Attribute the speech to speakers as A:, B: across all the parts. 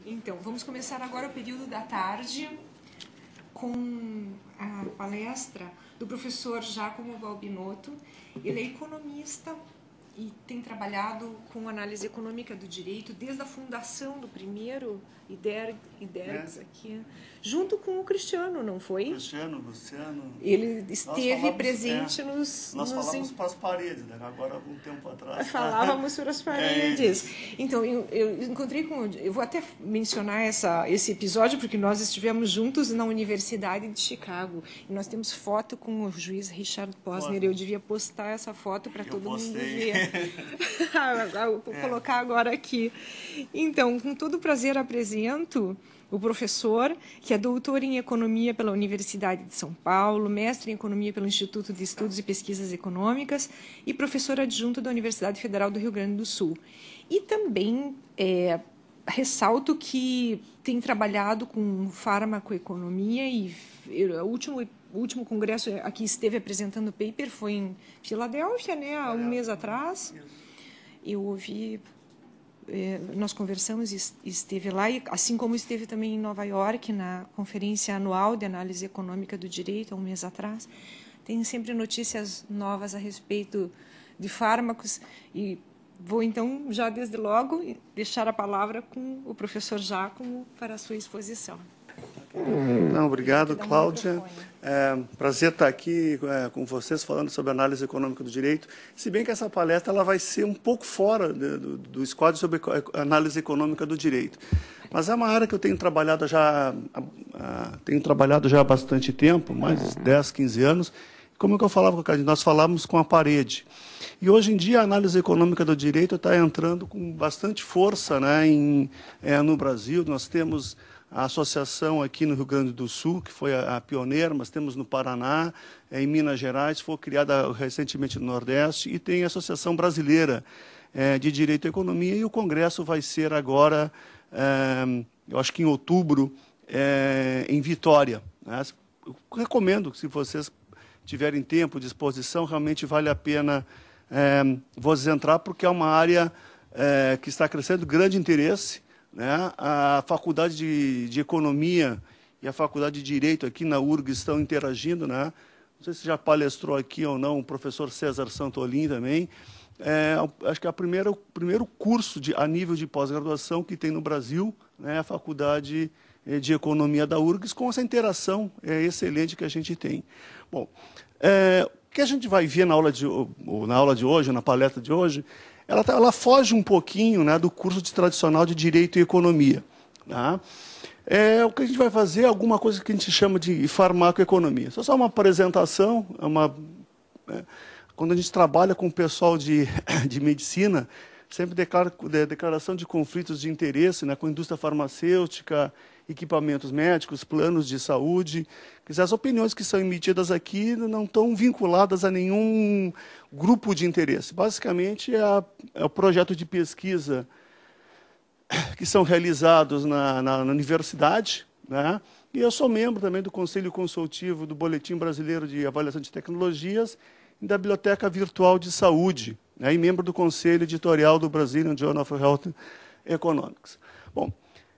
A: Então, vamos começar agora o período da tarde com a palestra do professor Giacomo Balbinotto. Ele é economista e tem trabalhado com análise econômica do direito desde a fundação do primeiro IDERGS aqui, junto com o Cristiano, não foi?
B: Cristiano, Luciano.
A: Ele esteve presente nos...
B: Nós falávamos para as paredes, né? Agora, algum tempo atrás.
A: Falávamos para as paredes. Então, eu encontrei com... Eu vou até mencionar esse episódio, porque nós estivemos juntos na Universidade de Chicago. E nós temos foto com o juiz Richard Posner. Eu devia postar essa foto para todo mundo ver. Vou colocar agora aqui. Então, com todo prazer, apresento o professor, que é doutor em Economia pela Universidade de São Paulo, mestre em Economia pelo Instituto de Estudos e Pesquisas Econômicas e professor adjunto da Universidade Federal do Rio Grande do Sul. E também ressalto que tem trabalhado com farmacoeconomia e o último congresso aqui esteve apresentando o paper foi em Filadélfia, né, há um mês atrás. Eu ouvi... nós conversamos e esteve lá, assim como esteve também em Nova York, na Conferência Anual de Análise Econômica do Direito, há um mês atrás. Tem sempre notícias novas a respeito de fármacos e vou, então, já desde logo, deixar a palavra com o professor Giacomo para a sua exposição.
B: Não, obrigado, Cláudia. Prazer estar aqui com vocês falando sobre análise econômica do direito. Se bem que essa palestra ela vai ser um pouco fora do esquadro sobre análise econômica do direito. Mas é uma área que eu tenho trabalhado já há bastante tempo, mais de 10, 15 anos. Como que eu falava com a Cadinho? Nós falávamos com a parede. E hoje em dia a análise econômica do direito está entrando com bastante força, né, no Brasil. Nós temos a associação aqui no Rio Grande do Sul, que foi a pioneira, mas temos no Paraná, em Minas Gerais, foi criada recentemente no Nordeste, e tem a Associação Brasileira de Direito e Economia, e o Congresso vai ser agora, eu acho que em outubro, em Vitória. Né? Eu recomendo que, se vocês tiverem tempo, disposição, realmente vale a pena vocês entrar, porque é uma área que está crescendo grande interesse. Né? A Faculdade de Economia e a Faculdade de Direito aqui na URG estão interagindo. Né? Não sei se já palestrou aqui ou não o professor César Santolin também. Acho que é o primeiro curso a nível de pós-graduação que tem no Brasil, né? A Faculdade de Economia da URGS, com essa interação excelente que a gente tem. Bom, o que a gente vai ver na aula de hoje, na palestra de hoje, ela foge um pouquinho, né, do curso tradicional de Direito e Economia. Tá? O que a gente vai fazer é alguma coisa que a gente chama de farmacoeconomia. Só uma apresentação, quando a gente trabalha com o pessoal de medicina, sempre declaração de conflitos de interesse, né, com a indústria farmacêutica, equipamentos médicos, planos de saúde. Quer dizer, as opiniões que são emitidas aqui não estão vinculadas a nenhum grupo de interesse. Basicamente, é o projeto de pesquisa que são realizados na universidade, né? E eu sou membro também do Conselho Consultivo do Boletim Brasileiro de Avaliação de Tecnologias e da Biblioteca Virtual de Saúde, né? E membro do Conselho Editorial do Brazilian Journal of Health Economics. Bom,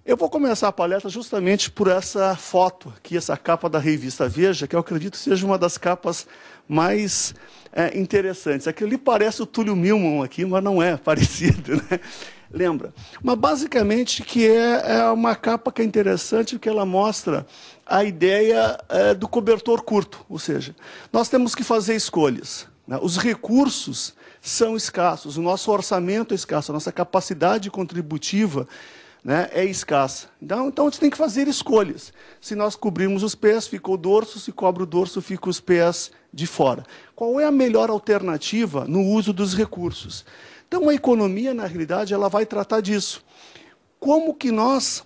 B: eu vou começar a palestra justamente por essa foto aqui, essa capa da revista Veja, que eu acredito seja uma das capas mais interessantes. Aquilo ali parece o Túlio Milman aqui, mas não é parecido, né? Lembra? Mas, basicamente, que é uma capa que é interessante, porque ela mostra a ideia do cobertor curto. Ou seja, nós temos que fazer escolhas. Né? Os recursos são escassos, o nosso orçamento é escasso, a nossa capacidade contributiva, né, é escassa. Então, a gente tem que fazer escolhas. Se nós cobrirmos os pés, fica o dorso. Se cobre o dorso, fica os pés de fora. Qual é a melhor alternativa no uso dos recursos? Então, a economia, na realidade, ela vai tratar disso. Como que nós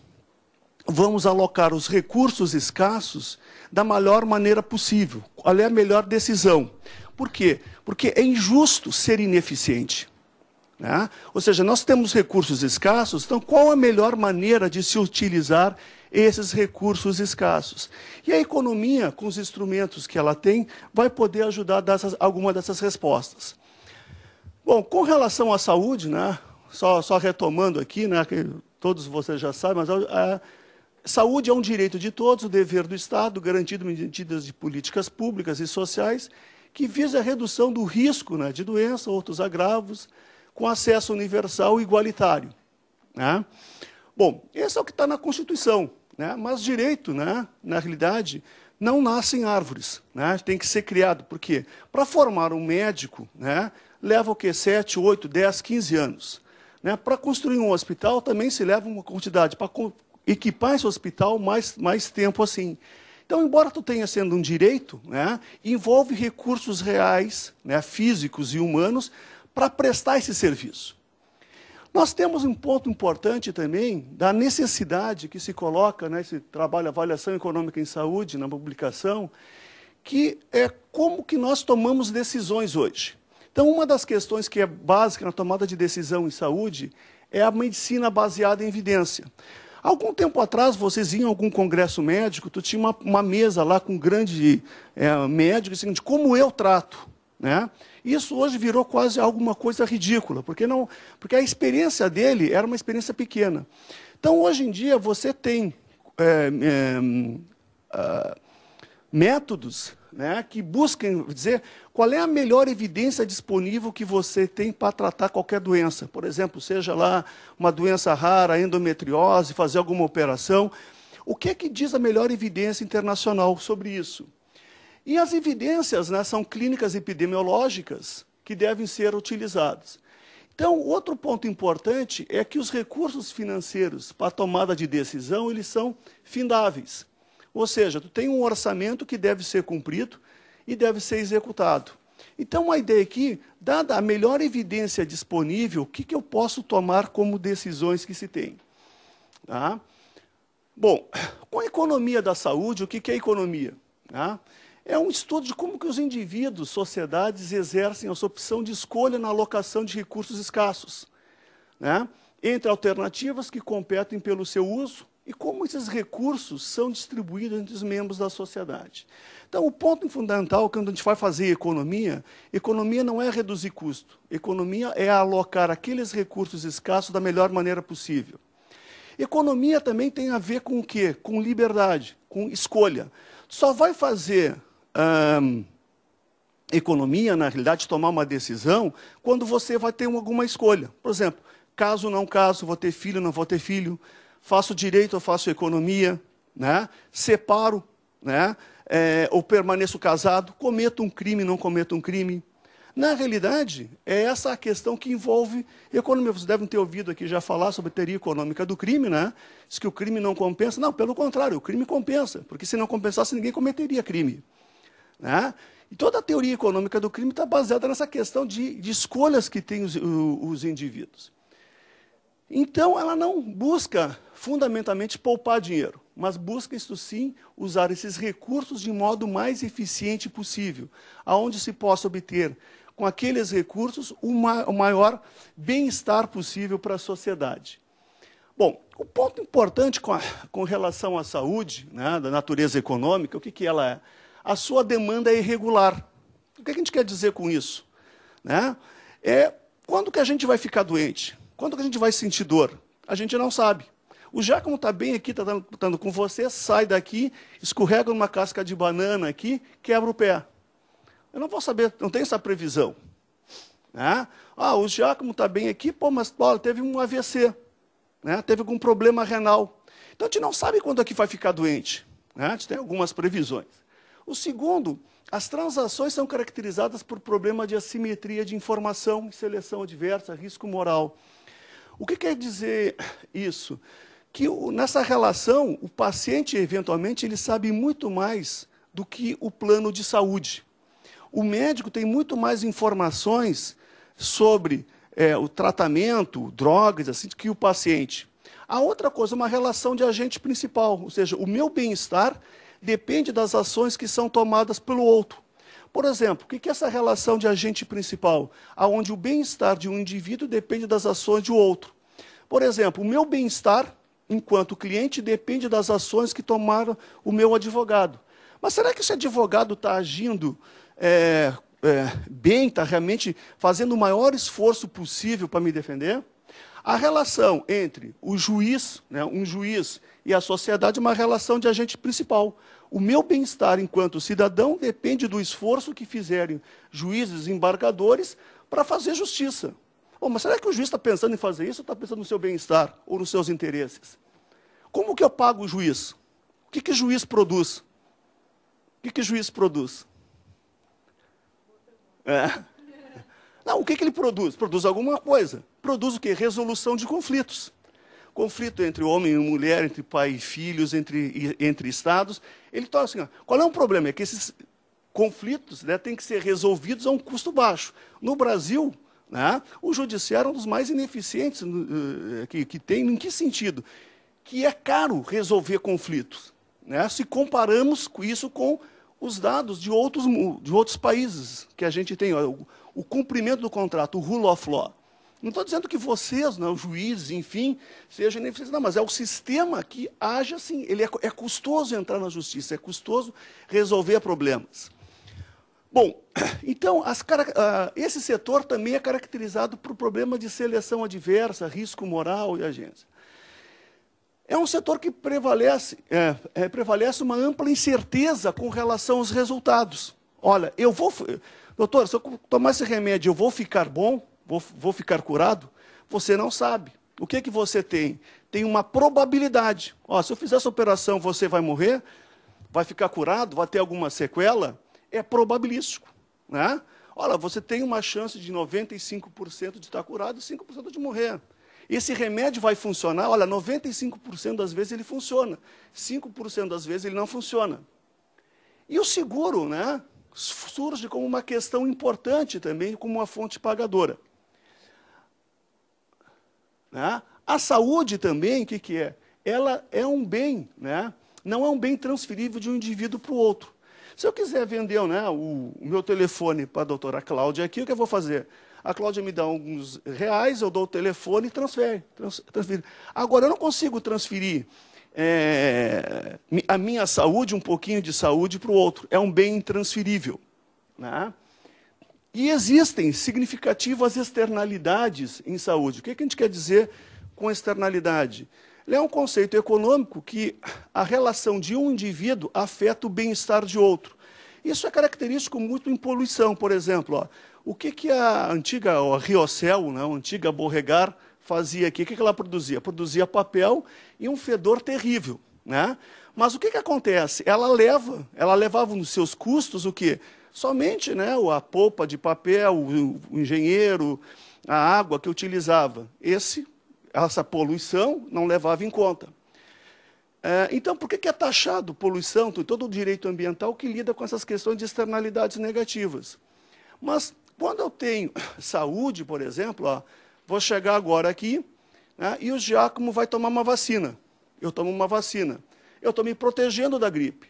B: vamos alocar os recursos escassos da melhor maneira possível? Qual é a melhor decisão? Por quê? Porque é injusto ser ineficiente. Né? Ou seja, nós temos recursos escassos, então qual a melhor maneira de se utilizar esses recursos escassos? E a economia, com os instrumentos que ela tem, vai poder ajudar a dar alguma dessas respostas. Bom, com relação à saúde, né, só retomando aqui, né, todos vocês já sabem, mas a saúde é um direito de todos, o dever do Estado, garantido medidas de políticas públicas e sociais, que visa a redução do risco, né, de doença, outros agravos, com acesso universal e igualitário. Né? Bom, esse é o que está na Constituição, né? Mas direito, né, na realidade, não nasce em árvores, né? Tem que ser criado. Por quê? Para formar um médico, né, leva o quê? 7, 8, 10, 15 anos. Né? Para construir um hospital também se leva uma quantidade. Para equipar esse hospital, mais tempo assim. Então, embora tu tenha sendo um direito, né, envolve recursos reais, né, físicos e humanos, para prestar esse serviço. Nós temos um ponto importante também da necessidade que se coloca nesse trabalho Avaliação Econômica em Saúde, na publicação, que é como que nós tomamos decisões hoje. Então, uma das questões que é básica na tomada de decisão em saúde é a medicina baseada em evidência. Algum tempo atrás, vocês iam a algum congresso médico, tu tinha uma mesa lá com um grande médico, assim, de como eu trato. Né? Isso hoje virou quase alguma coisa ridícula, porque a experiência dele era uma experiência pequena. Então, hoje em dia, você tem métodos, né, que buscam dizer qual é a melhor evidência disponível que você tem para tratar qualquer doença. Por exemplo, seja lá uma doença rara, endometriose, fazer alguma operação. O que é que diz a melhor evidência internacional sobre isso? E as evidências, né, são clínicas epidemiológicas que devem ser utilizadas. Então, outro ponto importante é que os recursos financeiros para a tomada de decisão, eles são findáveis. Ou seja, tu tem um orçamento que deve ser cumprido e deve ser executado. Então, a ideia aqui, dada a melhor evidência disponível, o que eu posso tomar como decisões que se tem? Tá? Bom, com a economia da saúde, o que é economia? Tá? É um estudo de como que os indivíduos, sociedades, exercem a sua opção de escolha na alocação de recursos escassos, né, entre alternativas que competem pelo seu uso e como esses recursos são distribuídos entre os membros da sociedade. Então, o ponto fundamental, quando a gente vai fazer economia não é reduzir custo. Economia é alocar aqueles recursos escassos da melhor maneira possível. Economia também tem a ver com o quê? Com liberdade, com escolha. Só vai fazer economia, na realidade, tomar uma decisão quando você vai ter alguma escolha. Por exemplo, caso não caso, vou ter filho, não vou ter filho, faço direito ou faço economia, né? Separo, né? Ou permaneço casado, cometo um crime, não cometo um crime. Na realidade, é essa a questão que envolve economia. Vocês devem ter ouvido aqui já falar sobre a teoria econômica do crime, né? Diz que o crime não compensa. Não, pelo contrário, o crime compensa, porque se não compensasse, ninguém cometeria crime. Né? E toda a teoria econômica do crime está baseada nessa questão de escolhas que têm os indivíduos. Então, ela não busca, fundamentalmente, poupar dinheiro, mas busca, isto sim, usar esses recursos de modo mais eficiente possível, aonde se possa obter, com aqueles recursos, o maior bem-estar possível para a sociedade. Bom, o ponto importante com relação à saúde, né, da natureza econômica, o que ela é? A sua demanda é irregular. O que a gente quer dizer com isso? Né? Quando que a gente vai ficar doente? Quando que a gente vai sentir dor? A gente não sabe. O Giacomo está bem aqui, está dando com você, sai daqui, escorrega numa casca de banana aqui, quebra o pé. Eu não vou saber, não tenho essa previsão. Né? O Giacomo está bem aqui, mas teve um AVC, né? Teve algum problema renal. Então, a gente não sabe quando aqui vai ficar doente. Né? A gente tem algumas previsões. O segundo, as transações são caracterizadas por problema de assimetria de informação, seleção adversa, risco moral. O que quer dizer isso? Que nessa relação, o paciente, eventualmente, ele sabe muito mais do que o plano de saúde. O médico tem muito mais informações sobre o tratamento, drogas, assim, do que o paciente. A outra coisa, uma relação de agente principal, ou seja, o meu bem-estar depende das ações que são tomadas pelo outro. Por exemplo, o que é essa relação de agente principal? Onde o bem-estar de um indivíduo depende das ações de outro. Por exemplo, o meu bem-estar, enquanto cliente, depende das ações que tomaram o meu advogado. Mas será que esse advogado está agindo bem, está realmente fazendo o maior esforço possível para me defender? A relação entre o juiz, né, um juiz, e a sociedade é uma relação de agente principal. O meu bem-estar enquanto cidadão depende do esforço que fizerem juízes e embargadores para fazer justiça. Oh, mas será que o juiz está pensando em fazer isso ou está pensando no seu bem-estar ou nos seus interesses? Como que eu pago o juiz? O que o juiz produz? O que o juiz produz? Não, o que ele produz? Produz alguma coisa. Produz o quê? Resolução de conflitos. Conflito entre homem e mulher, entre pai e filhos, entre estados. Ele torna assim, qual é o problema? É que esses conflitos, né, têm que ser resolvidos a um custo baixo. No Brasil, né, o judiciário é um dos mais ineficientes que tem. Em que sentido? Que é caro resolver conflitos, né, se comparamos isso com os dados de outros países que a gente tem. O cumprimento do contrato, o rule of law. Não estou dizendo que vocês, né, os juízes, enfim, sejam ineficientes, não, mas é o sistema que age assim. É custoso entrar na justiça, é custoso resolver problemas. Bom, então, esse setor também é caracterizado por problema de seleção adversa, risco moral e agência. É um setor que prevalece uma ampla incerteza com relação aos resultados. Olha, doutor, se eu tomar esse remédio, eu vou ficar bom? Vou ficar curado? Você não sabe. O que que você tem? Tem uma probabilidade. Ó, se eu fizer essa operação, você vai morrer? Vai ficar curado? Vai ter alguma sequela? É probabilístico, né? Olha, você tem uma chance de 95% de estar curado e 5% de morrer. Esse remédio vai funcionar? Olha, 95% das vezes ele funciona. 5% das vezes ele não funciona. E o seguro, né, surge como uma questão importante também, como uma fonte pagadora. Né? A saúde também, o que é? Ela é um bem, né? Não é um bem transferível de um indivíduo para o outro. Se eu quiser vender, né, o meu telefone para a doutora Cláudia aqui, o que eu vou fazer? A Cláudia me dá alguns reais, eu dou o telefone e transfere. Agora, eu não consigo transferir a minha saúde, um pouquinho de saúde para o outro. É um bem intransferível. Né? E existem significativas externalidades em saúde. O que a gente quer dizer com externalidade? Ele é um conceito econômico que a relação de um indivíduo afeta o bem-estar de outro. Isso é característico muito em poluição, por exemplo. Ó, o que a antiga Riocel, né, a antiga Borregar, fazia aqui? O que ela produzia? Produzia papel e um fedor terrível. Né? Mas o que acontece? Ela levava nos seus custos o quê? Somente, né, a polpa de papel, o engenheiro, a água que utilizava. Essa poluição não levava em conta. Então, por que é taxado poluição? Tem todo o direito ambiental que lida com essas questões de externalidades negativas. Mas, quando eu tenho saúde, por exemplo, ó, vou chegar agora aqui, né, e o Giacomo vai tomar uma vacina. Eu tomo uma vacina. Eu estou me protegendo da gripe.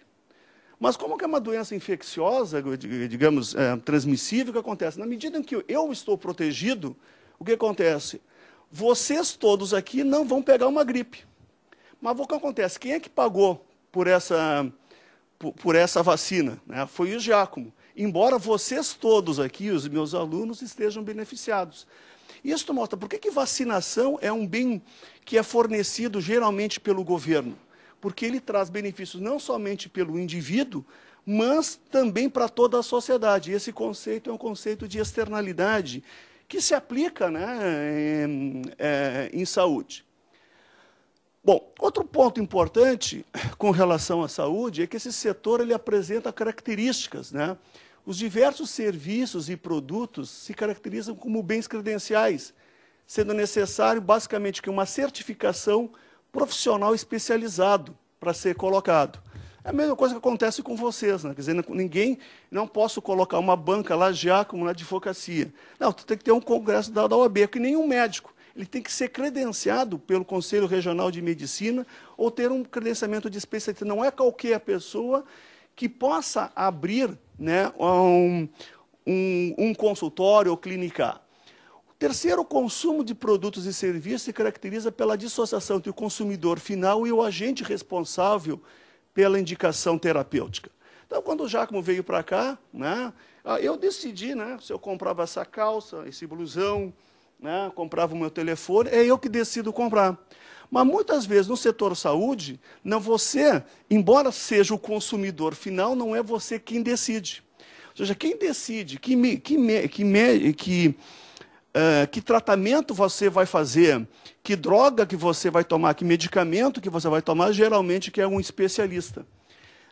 B: Mas como que é uma doença infecciosa, digamos, transmissível, o que acontece? Na medida em que eu estou protegido, o que acontece? Vocês todos aqui não vão pegar uma gripe. Mas o que acontece? Quem é que pagou por essa vacina? Né? Foi o Giacomo. Embora vocês todos aqui, os meus alunos, estejam beneficiados. Isso mostra por que vacinação é um bem que é fornecido geralmente pelo governo. Porque ele traz benefícios não somente pelo indivíduo, mas também para toda a sociedade. Esse conceito é um conceito de externalidade que se aplica, né, em saúde. Bom, outro ponto importante com relação à saúde é que esse setor ele apresenta características. Né? Os diversos serviços e produtos se caracterizam como bens credenciais, sendo necessário, basicamente, que uma certificação profissional especializado para ser colocado. É a mesma coisa que acontece com vocês, né? Quer dizer, não posso colocar uma banca lá, Giacomo, na advocacia. Não, tu tem que ter um congresso da OAB, que nenhum médico. Ele tem que ser credenciado pelo Conselho Regional de Medicina ou ter um credenciamento de especialista. Não é qualquer pessoa que possa abrir, né, um consultório ou clinicar. Terceiro, o consumo de produtos e serviços se caracteriza pela dissociação entre o consumidor final e o agente responsável pela indicação terapêutica. Então, quando o Giacomo veio para cá, né, eu decidi, né, se eu comprava essa calça, esse blusão, né, comprava o meu telefone, é eu que decido comprar. Mas muitas vezes no setor saúde, não você, embora seja o consumidor final, não é você quem decide. Ou seja, quem decide que tratamento você vai fazer, que droga que você vai tomar, que medicamento que você vai tomar, geralmente que é um especialista.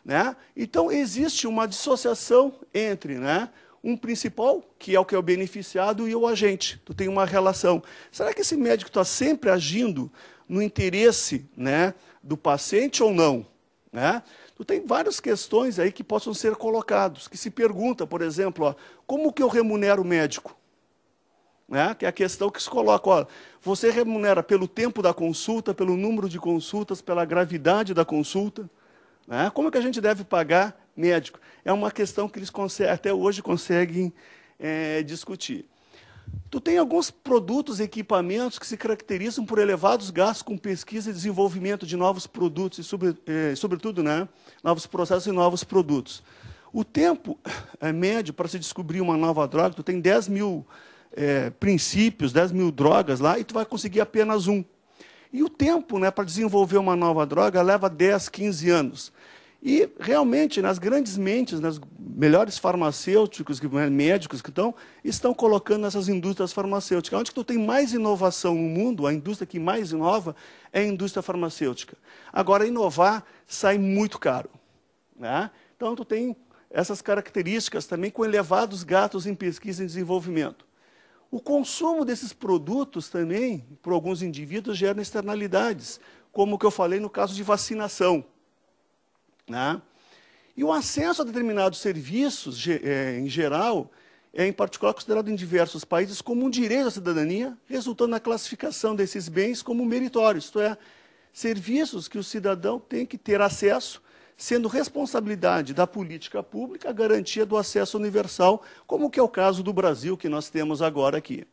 B: Né? Então, existe uma dissociação entre, né, um principal, que é o beneficiado, e o agente. Tu tem uma relação. Será que esse médico está sempre agindo no interesse, né, do paciente ou não? Né? Tu tem várias questões aí que possam ser colocadas, que se pergunta, por exemplo, ó, como que eu remunero o médico? Né? Que é a questão que se coloca, ó, você remunera pelo tempo da consulta, pelo número de consultas, pela gravidade da consulta? Né? Como é que a gente deve pagar médico? É uma questão que eles até hoje conseguem discutir. Tu tem alguns produtos e equipamentos que se caracterizam por elevados gastos com pesquisa e desenvolvimento de novos produtos, e sobretudo, né, novos processos e novos produtos. O tempo médio para se descobrir uma nova droga, tu tem 10 mil princípios, 10 mil drogas lá, e tu vai conseguir apenas um. E o tempo, né, para desenvolver uma nova droga leva 10, 15 anos. E, realmente, nas grandes mentes, nas melhores farmacêuticos, médicos que estão colocando nessas indústrias farmacêuticas. Onde que tu tem mais inovação no mundo, a indústria que mais inova é a indústria farmacêutica. Agora, inovar sai muito caro. Né? Então, tu tem essas características também com elevados gastos em pesquisa e desenvolvimento. O consumo desses produtos também, por alguns indivíduos, gera externalidades, como o que eu falei no caso de vacinação. Né? E o acesso a determinados serviços, em geral, é em particular considerado em diversos países como um direito à cidadania, resultando na classificação desses bens como meritórios, isto é, serviços que o cidadão tem que ter acesso, sendo responsabilidade da política pública a garantia do acesso universal, como que é o caso do Brasil, que nós temos agora aqui.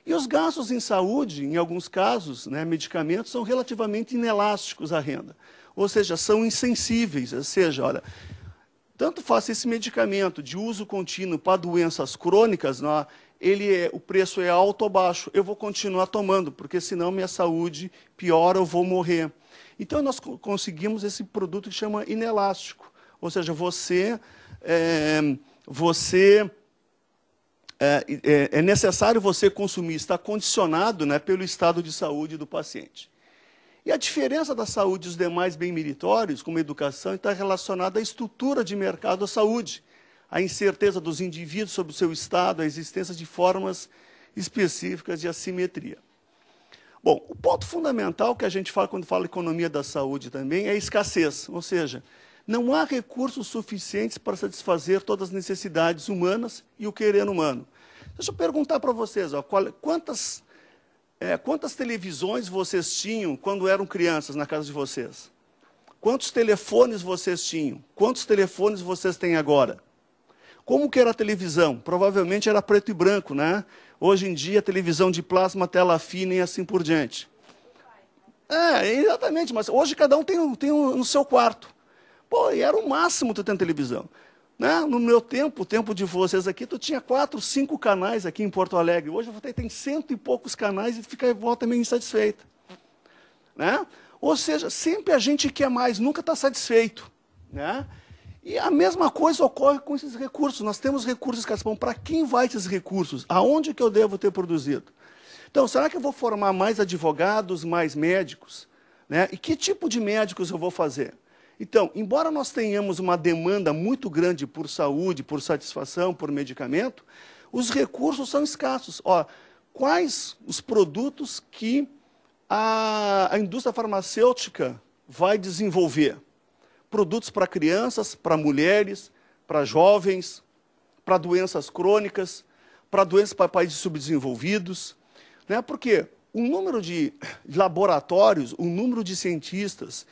B: E os gastos em saúde, em alguns casos, né, medicamentos, são relativamente inelásticos à renda. Ou seja, são insensíveis. Ou seja, olha, tanto faz esse medicamento de uso contínuo para doenças crônicas, né, o preço é alto ou baixo, eu vou continuar tomando, porque senão minha saúde piora, eu vou morrer. Então, nós conseguimos esse produto que chama inelástico. Ou seja, é necessário você consumir, está condicionado, né, pelo estado de saúde do paciente. E a diferença da saúde dos demais bens meritórios, como a educação, está relacionada à estrutura de mercado da saúde, à incerteza dos indivíduos sobre o seu estado, à existência de formas específicas de assimetria. Bom, o ponto fundamental que a gente fala quando fala economia da saúde também é a escassez, ou seja, não há recursos suficientes para satisfazer todas as necessidades humanas e o querer humano. Deixa eu perguntar para vocês, ó, quantas televisões vocês tinham quando eram crianças na casa de vocês? Quantos telefones vocês tinham? Quantos telefones vocês têm agora? Como que era a televisão? Provavelmente era preto e branco, né? Hoje em dia, televisão de plasma, tela fina e assim por diante. Exatamente, mas hoje cada um tem no seu quarto. Pô, e era o máximo tu ter televisão. Né? No meu tempo, o tempo de vocês aqui, tu tinha 4, 5 canais aqui em Porto Alegre. Hoje você tem 100 e poucos canais e fica volta meio insatisfeita. Né? Ou seja, sempre a gente quer mais, nunca está satisfeito. Né? E a mesma coisa ocorre com esses recursos. Nós temos recursos que bom, para quem vai esses recursos? Aonde que eu devo ter produzido? Então, será que eu vou formar mais advogados, mais médicos? Né? E que tipo de médicos eu vou fazer? Então, embora nós tenhamos uma demanda muito grande por saúde, por satisfação, por medicamento, os recursos são escassos. Ó, quais os produtos que a indústria farmacêutica vai desenvolver? Produtos para crianças, para mulheres, para jovens, para doenças crônicas, para doenças para países subdesenvolvidos. Né? Porque o número de laboratórios, o número de cientistas,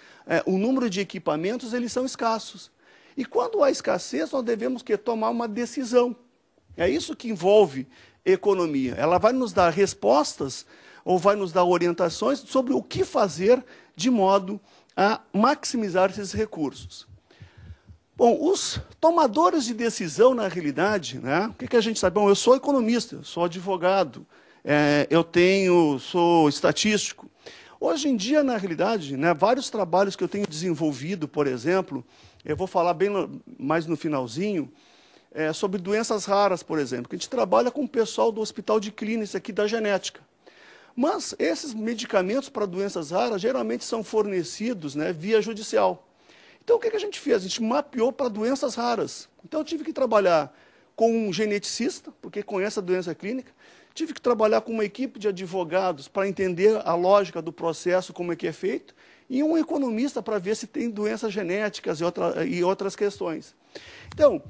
B: o número de equipamentos, eles são escassos. E quando há escassez, nós devemos tomar uma decisão. É isso que envolve economia. Ela vai nos dar respostas ou vai nos dar orientações sobre o que fazer de modo a maximizar esses recursos. Bom, os tomadores de decisão, na realidade, né, o que a gente sabe? Bom, eu sou economista, eu sou advogado, sou estatístico. Hoje em dia, na realidade, né, vários trabalhos que eu tenho desenvolvido, por exemplo, eu vou falar bem mais no finalzinho, sobre doenças raras, por exemplo, que a gente trabalha com o pessoal do Hospital de Clínicas aqui da genética. Mas esses medicamentos para doenças raras geralmente são fornecidos, né, via judicial. Então, o que a gente fez? A gente mapeou para doenças raras. Então, eu tive que trabalhar com um geneticista, porque conhece a doença clínica, tive que trabalhar com uma equipe de advogados para entender a lógica do processo, como é que é feito, e um economista para ver se tem doenças genéticas e outras questões. Então,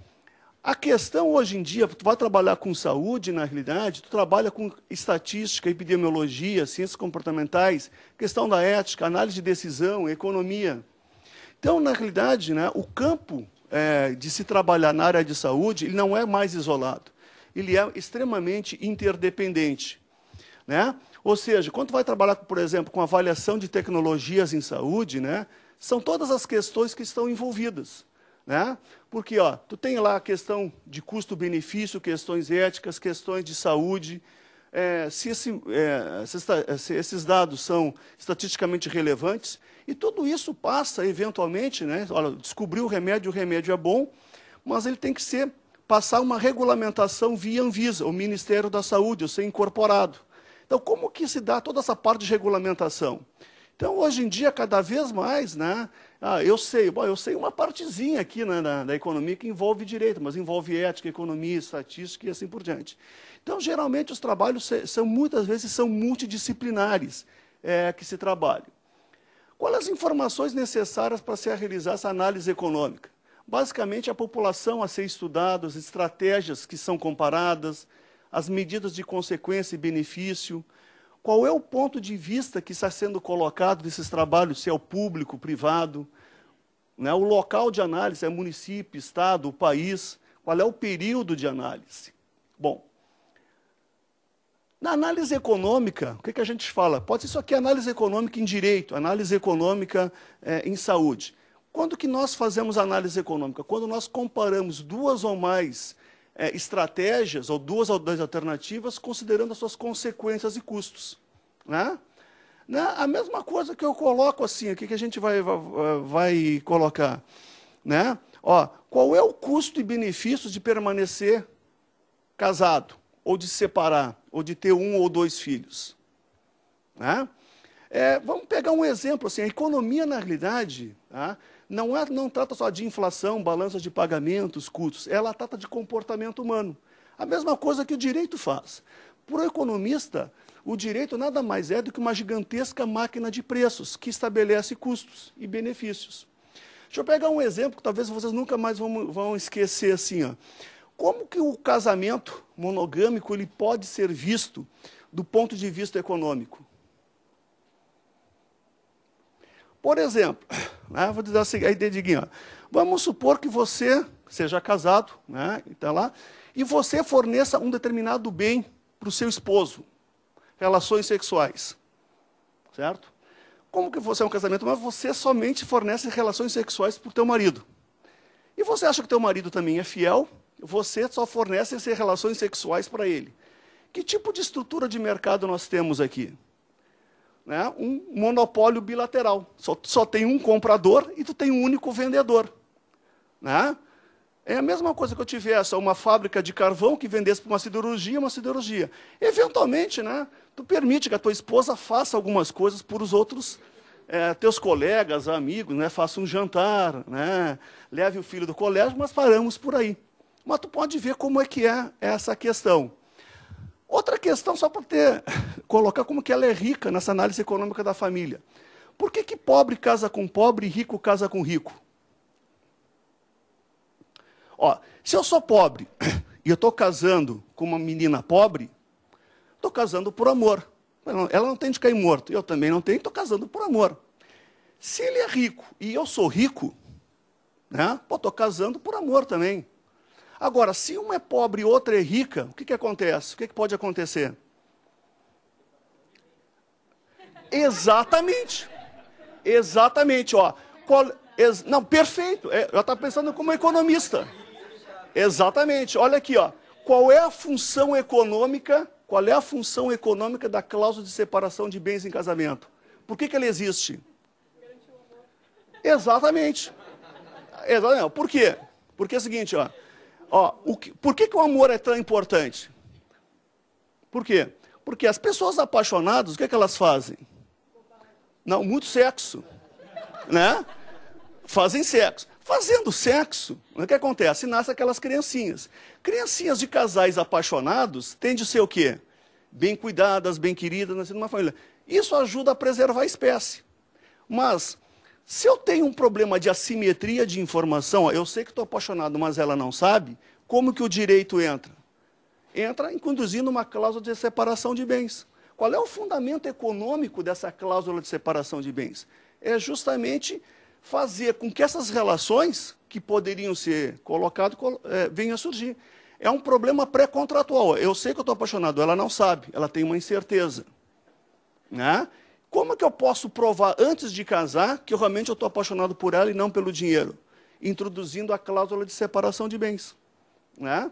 B: a questão hoje em dia, tu vai trabalhar com saúde, na realidade, tu trabalha com estatística, epidemiologia, ciências comportamentais, questão da ética, análise de decisão, economia. Então, na realidade, né, o campo de se trabalhar na área de saúde, ele não é mais isolado. Ele é extremamente interdependente, né? Ou seja, quando tu vai trabalhar, por exemplo, com avaliação de tecnologias em saúde, né, são todas as questões que estão envolvidas, né? Porque tu tem lá a questão de custo-benefício, questões éticas, questões de saúde, se esses dados são estatisticamente relevantes, e tudo isso passa, eventualmente, né? Olha, descobriu o remédio é bom, mas ele tem que passar uma regulamentação via Anvisa, o Ministério da Saúde, ou ser incorporado. Então, como que se dá toda essa parte de regulamentação? Então, hoje em dia, cada vez mais, né, eu sei uma partezinha aqui, né, da economia que envolve direito, mas envolve ética, economia, estatística e assim por diante. Então, geralmente, os trabalhos muitas vezes são multidisciplinares que se trabalham. Quais as informações necessárias para se realizar essa análise econômica? Basicamente, a população a ser estudada, as estratégias que são comparadas, as medidas de consequência e benefício, qual é o ponto de vista que está sendo colocado nesses trabalhos, se é o público, privado, né? O local de análise é município, estado, o país, qual é o período de análise. Bom, na análise econômica, o que a gente fala? Pode ser isso aqui, análise econômica em direito, análise econômica em saúde. Quando que nós fazemos análise econômica? Quando nós comparamos duas ou mais estratégias, ou duas alternativas, considerando as suas consequências e custos. Né? A mesma coisa que eu coloco assim, aqui que a gente vai colocar. Né? Qual é o custo e benefício de permanecer casado, ou de se separar, ou de ter um ou dois filhos? Né? Vamos pegar um exemplo, assim, a economia, na realidade, não trata só de inflação, balança de pagamentos, custos, ela trata de comportamento humano. A mesma coisa que o direito faz. Para o economista, o direito nada mais é do que uma gigantesca máquina de preços, que estabelece custos e benefícios. Deixa eu pegar um exemplo que talvez vocês nunca mais vão esquecer, assim, Como que o casamento monogâmico ele pode ser visto do ponto de vista econômico? Por exemplo, vou dizer assim, aí dediguinho, vamos supor que você seja casado, né, e você forneça um determinado bem para o seu esposo, relações sexuais, certo? Como que você é um casamento, mas você somente fornece relações sexuais para o teu marido. E você acha que teu marido também é fiel, você só fornece essas relações sexuais para ele. Que tipo de estrutura de mercado nós temos aqui? Um monopólio bilateral. Só tem um comprador e tu tem um único vendedor. Né? É a mesma coisa que eu tivesse uma fábrica de carvão que vendesse para uma siderurgia. Eventualmente, né, tu permite que a tua esposa faça algumas coisas por os outros teus colegas, amigos, né, faça um jantar, né, leve o filho do colégio, mas paramos por aí. Mas tu pode ver como é que é essa questão. Outra questão, só para colocar como que ela é rica nessa análise econômica da família. Por que pobre casa com pobre e rico casa com rico? Se eu sou pobre e eu estou casando com uma menina pobre, estou casando por amor. Ela não tem de cair morto, eu também não tenho, estou casando por amor. Se ele é rico e eu sou rico, né, estou casando por amor também. Agora, se uma é pobre e outra é rica, o que acontece? O que pode acontecer? Exatamente. Exatamente. Não, perfeito. Eu estava pensando como economista. Exatamente. Olha aqui. Qual é a função econômica qual é a função econômica da cláusula de separação de bens em casamento? Por que ela existe? Exatamente. Exatamente. Por quê? Porque é o seguinte, por que o amor é tão importante? Por quê? Porque as pessoas apaixonadas, o que elas fazem? Não, muito sexo, né? Fazem sexo. Fazendo sexo, o que acontece? Nascem aquelas criancinhas. Criancinhas de casais apaixonados tendem a ser o quê? Bem cuidadas, bem queridas, nascendo numa família. Isso ajuda a preservar a espécie. Mas, se eu tenho um problema de assimetria de informação, eu sei que estou apaixonado, mas ela não sabe, como que o direito entra? Entra em conduzindo uma cláusula de separação de bens. Qual é o fundamento econômico dessa cláusula de separação de bens? É justamente fazer com que essas relações que poderiam ser colocadas venham a surgir. É um problema pré-contratual. Eu sei que eu estou apaixonado, ela não sabe, ela tem uma incerteza. Né? Como que eu posso provar antes de casar que eu realmente estou apaixonado por ela e não pelo dinheiro? Introduzindo a cláusula de separação de bens. Né?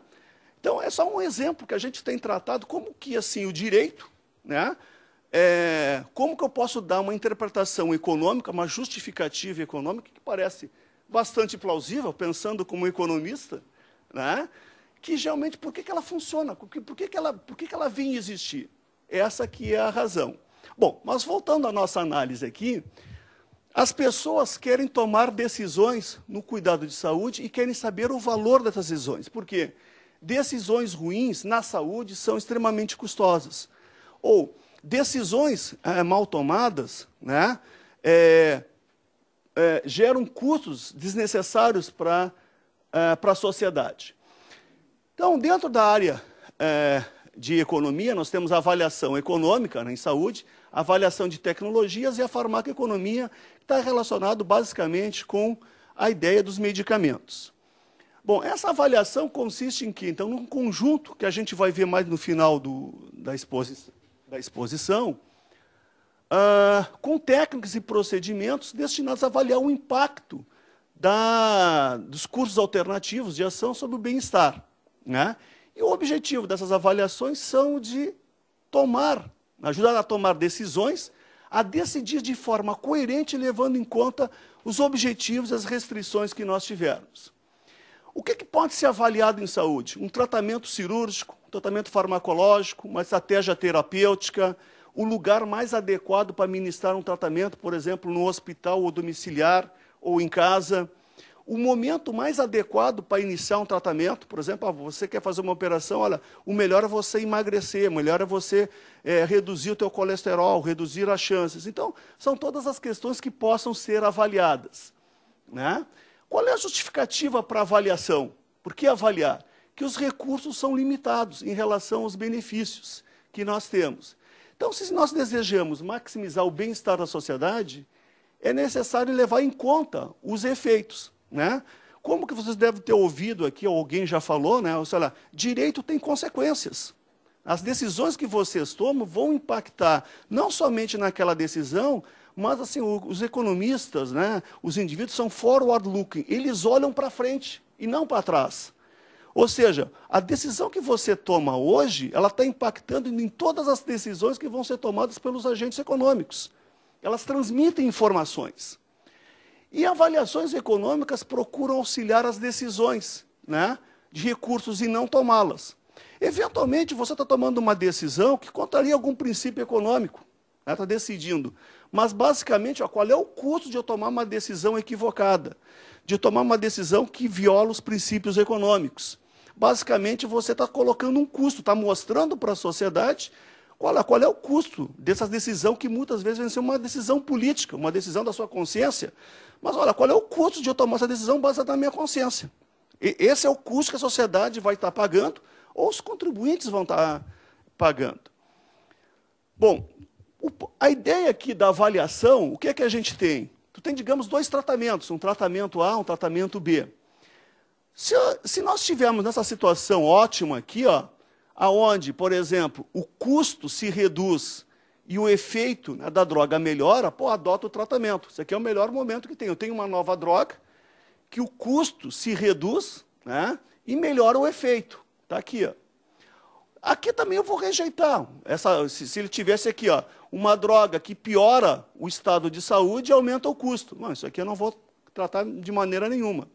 B: Então, é só um exemplo que a gente tem tratado como que assim, o direito, né? Como que eu posso dar uma interpretação econômica, uma justificativa econômica, que parece bastante plausível, pensando como economista, né? Que geralmente, por que ela funciona? Por que ela vem existir? Essa aqui é a razão. Bom, mas voltando à nossa análise aqui, as pessoas querem tomar decisões no cuidado de saúde e querem saber o valor dessas decisões. Por quê? Decisões ruins na saúde são extremamente custosas. Ou decisões mal tomadas, né, geram custos desnecessários para a sociedade. Então, dentro da área de economia, nós temos a avaliação econômica, né, em saúde, a avaliação de tecnologias e a farmacoeconomia, que está relacionado basicamente com a ideia dos medicamentos. Bom, essa avaliação consiste em quê? Então, num conjunto que a gente vai ver mais no final da exposição, com técnicas e procedimentos destinados a avaliar o impacto dos cursos alternativos de ação sobre o bem-estar. Né? E o objetivo dessas avaliações são de ajudar a tomar decisões, a decidir de forma coerente, levando em conta os objetivos e as restrições que nós tivermos. O que pode ser avaliado em saúde? Um tratamento cirúrgico, um tratamento farmacológico, uma estratégia terapêutica, o lugar mais adequado para ministrar um tratamento, por exemplo, no hospital ou domiciliar ou em casa. O momento mais adequado para iniciar um tratamento, por exemplo, você quer fazer uma operação, olha, o melhor é você emagrecer, o melhor é você reduzir o teu colesterol, reduzir as chances. Então, são todas as questões que possam ser avaliadas. Né? Qual é a justificativa para a avaliação? Por que avaliar? Que os recursos são limitados em relação aos benefícios que nós temos. Então, se nós desejamos maximizar o bem-estar da sociedade, é necessário levar em conta os efeitos. Né? Como que vocês devem ter ouvido aqui, ou alguém já falou, né? Sei lá, direito tem consequências. As decisões que vocês tomam vão impactar não somente naquela decisão, mas assim, os economistas, né, os indivíduos são forward-looking, eles olham para frente e não para trás. Ou seja, a decisão que você toma hoje, ela está impactando em todas as decisões que vão ser tomadas pelos agentes econômicos. Elas transmitem informações. E avaliações econômicas procuram auxiliar as decisões, né, de recursos e não tomá-las. Eventualmente, você está tomando uma decisão que contraria algum princípio econômico, está decidindo. Mas, basicamente, qual é o custo de eu tomar uma decisão equivocada? De tomar uma decisão que viola os princípios econômicos? Basicamente, você está colocando um custo, está mostrando para a sociedade qual é o custo dessa decisão, que muitas vezes vai ser uma decisão política, uma decisão da sua consciência. Mas, olha, qual é o custo de eu tomar essa decisão baseada na minha consciência? E esse é o custo que a sociedade vai estar pagando, ou os contribuintes vão estar pagando. Bom, a ideia aqui da avaliação, o que é que a gente tem? Tu tem, digamos, dois tratamentos, um tratamento A, um tratamento B. Se nós estivermos nessa situação ótima aqui, aonde, por exemplo, o custo se reduz e o efeito, né, da droga melhora, adota o tratamento. Isso aqui é o melhor momento que tem. Eu tenho uma nova droga, que o custo se reduz, né, e melhora o efeito. Está aqui. Aqui também eu vou rejeitar. Se ele tivesse aqui, ó, uma droga que piora o estado de saúde e aumenta o custo. Não, isso aqui eu não vou tratar de maneira nenhuma.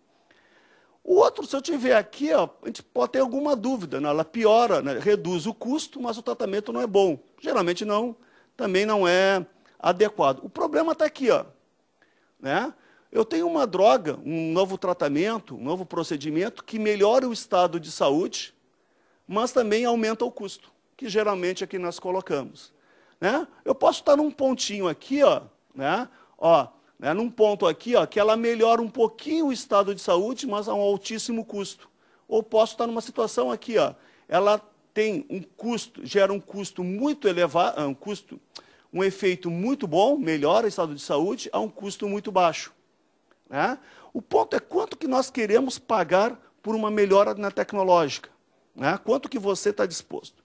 B: O outro, se eu tiver aqui, ó, a gente pode ter alguma dúvida, né? Ela piora, né? Reduz o custo, mas o tratamento não é bom. Geralmente não, também não é adequado. O problema está aqui, ó, né? Eu tenho uma droga, um novo tratamento, um novo procedimento que melhora o estado de saúde, mas também aumenta o custo, que geralmente é que nós colocamos, né? Eu posso estar num pontinho aqui, ó, né? Ó, né, num ponto aqui, ó, que ela melhora um pouquinho o estado de saúde, mas a um altíssimo custo. Ou posso estar numa situação aqui, ó, ela tem um custo, gera um custo muito elevado, um efeito muito bom, melhora o estado de saúde, a um custo muito baixo, né? O ponto é quanto que nós queremos pagar por uma melhora na tecnológica, né? Quanto que você está disposto.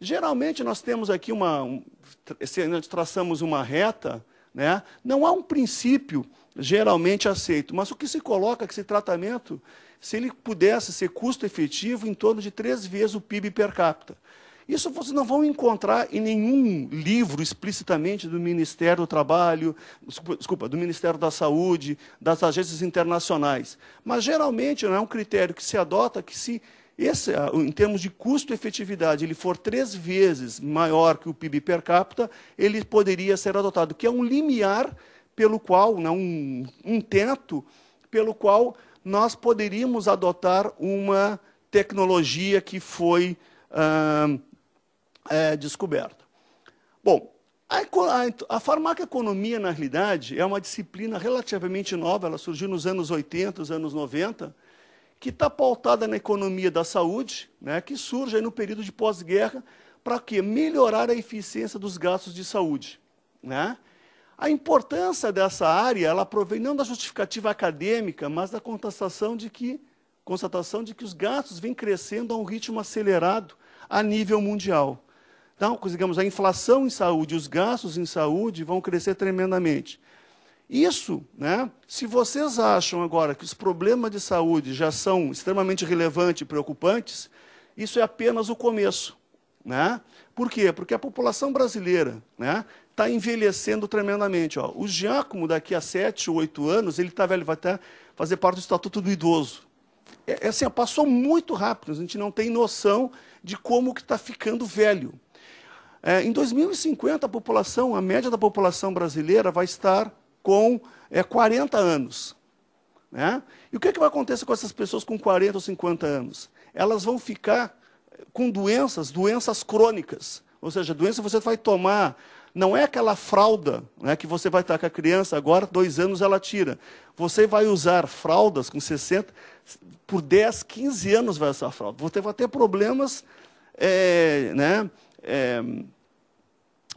B: Geralmente nós temos aqui se nós traçamos uma reta, né? Não há um princípio geralmente aceito, mas o que se coloca é que esse tratamento, se ele pudesse ser custo efetivo, em torno de 3 vezes o PIB per capita. Isso vocês não vão encontrar em nenhum livro explicitamente do Ministério do Trabalho, desculpa, do Ministério da Saúde, das agências internacionais. Mas geralmente não é um critério que se adota que se esse, em termos de custo-efetividade, ele for 3 vezes maior que o PIB per capita, ele poderia ser adotado, que é um limiar pelo qual, um teto, pelo qual nós poderíamos adotar uma tecnologia que foi descoberta. Bom, a farmacoeconomia, na realidade, é uma disciplina relativamente nova, ela surgiu nos anos 80, nos anos 90, que está pautada na economia da saúde, né, que surge aí no período de pós-guerra, para quê? Melhorar a eficiência dos gastos de saúde, né? A importância dessa área, ela provém não da justificativa acadêmica, mas da constatação de que os gastos vêm crescendo a um ritmo acelerado a nível mundial. Então, digamos, a inflação em saúde, os gastos em saúde vão crescer tremendamente. Isso, né, se vocês acham agora que os problemas de saúde já são extremamente relevantes e preocupantes, isso é apenas o começo, né? Por quê? Porque a população brasileira, né, está envelhecendo tremendamente. Ó. O Giacomo, daqui a 7 ou 8 anos, ele vai até fazer parte do Estatuto do Idoso. Assim, passou muito rápido, a gente não tem noção de como que está ficando velho. Em 2050, a média da população brasileira vai estar com 40 anos. Né? E o que vai acontecer com essas pessoas com 40 ou 50 anos? Elas vão ficar com doenças crônicas. Ou seja, doença você vai tomar, não é aquela fralda, né, que você vai estar com a criança, agora 2 anos ela tira. Você vai usar fraldas com 60, por 10, 15 anos vai usar fralda. Você vai ter problemas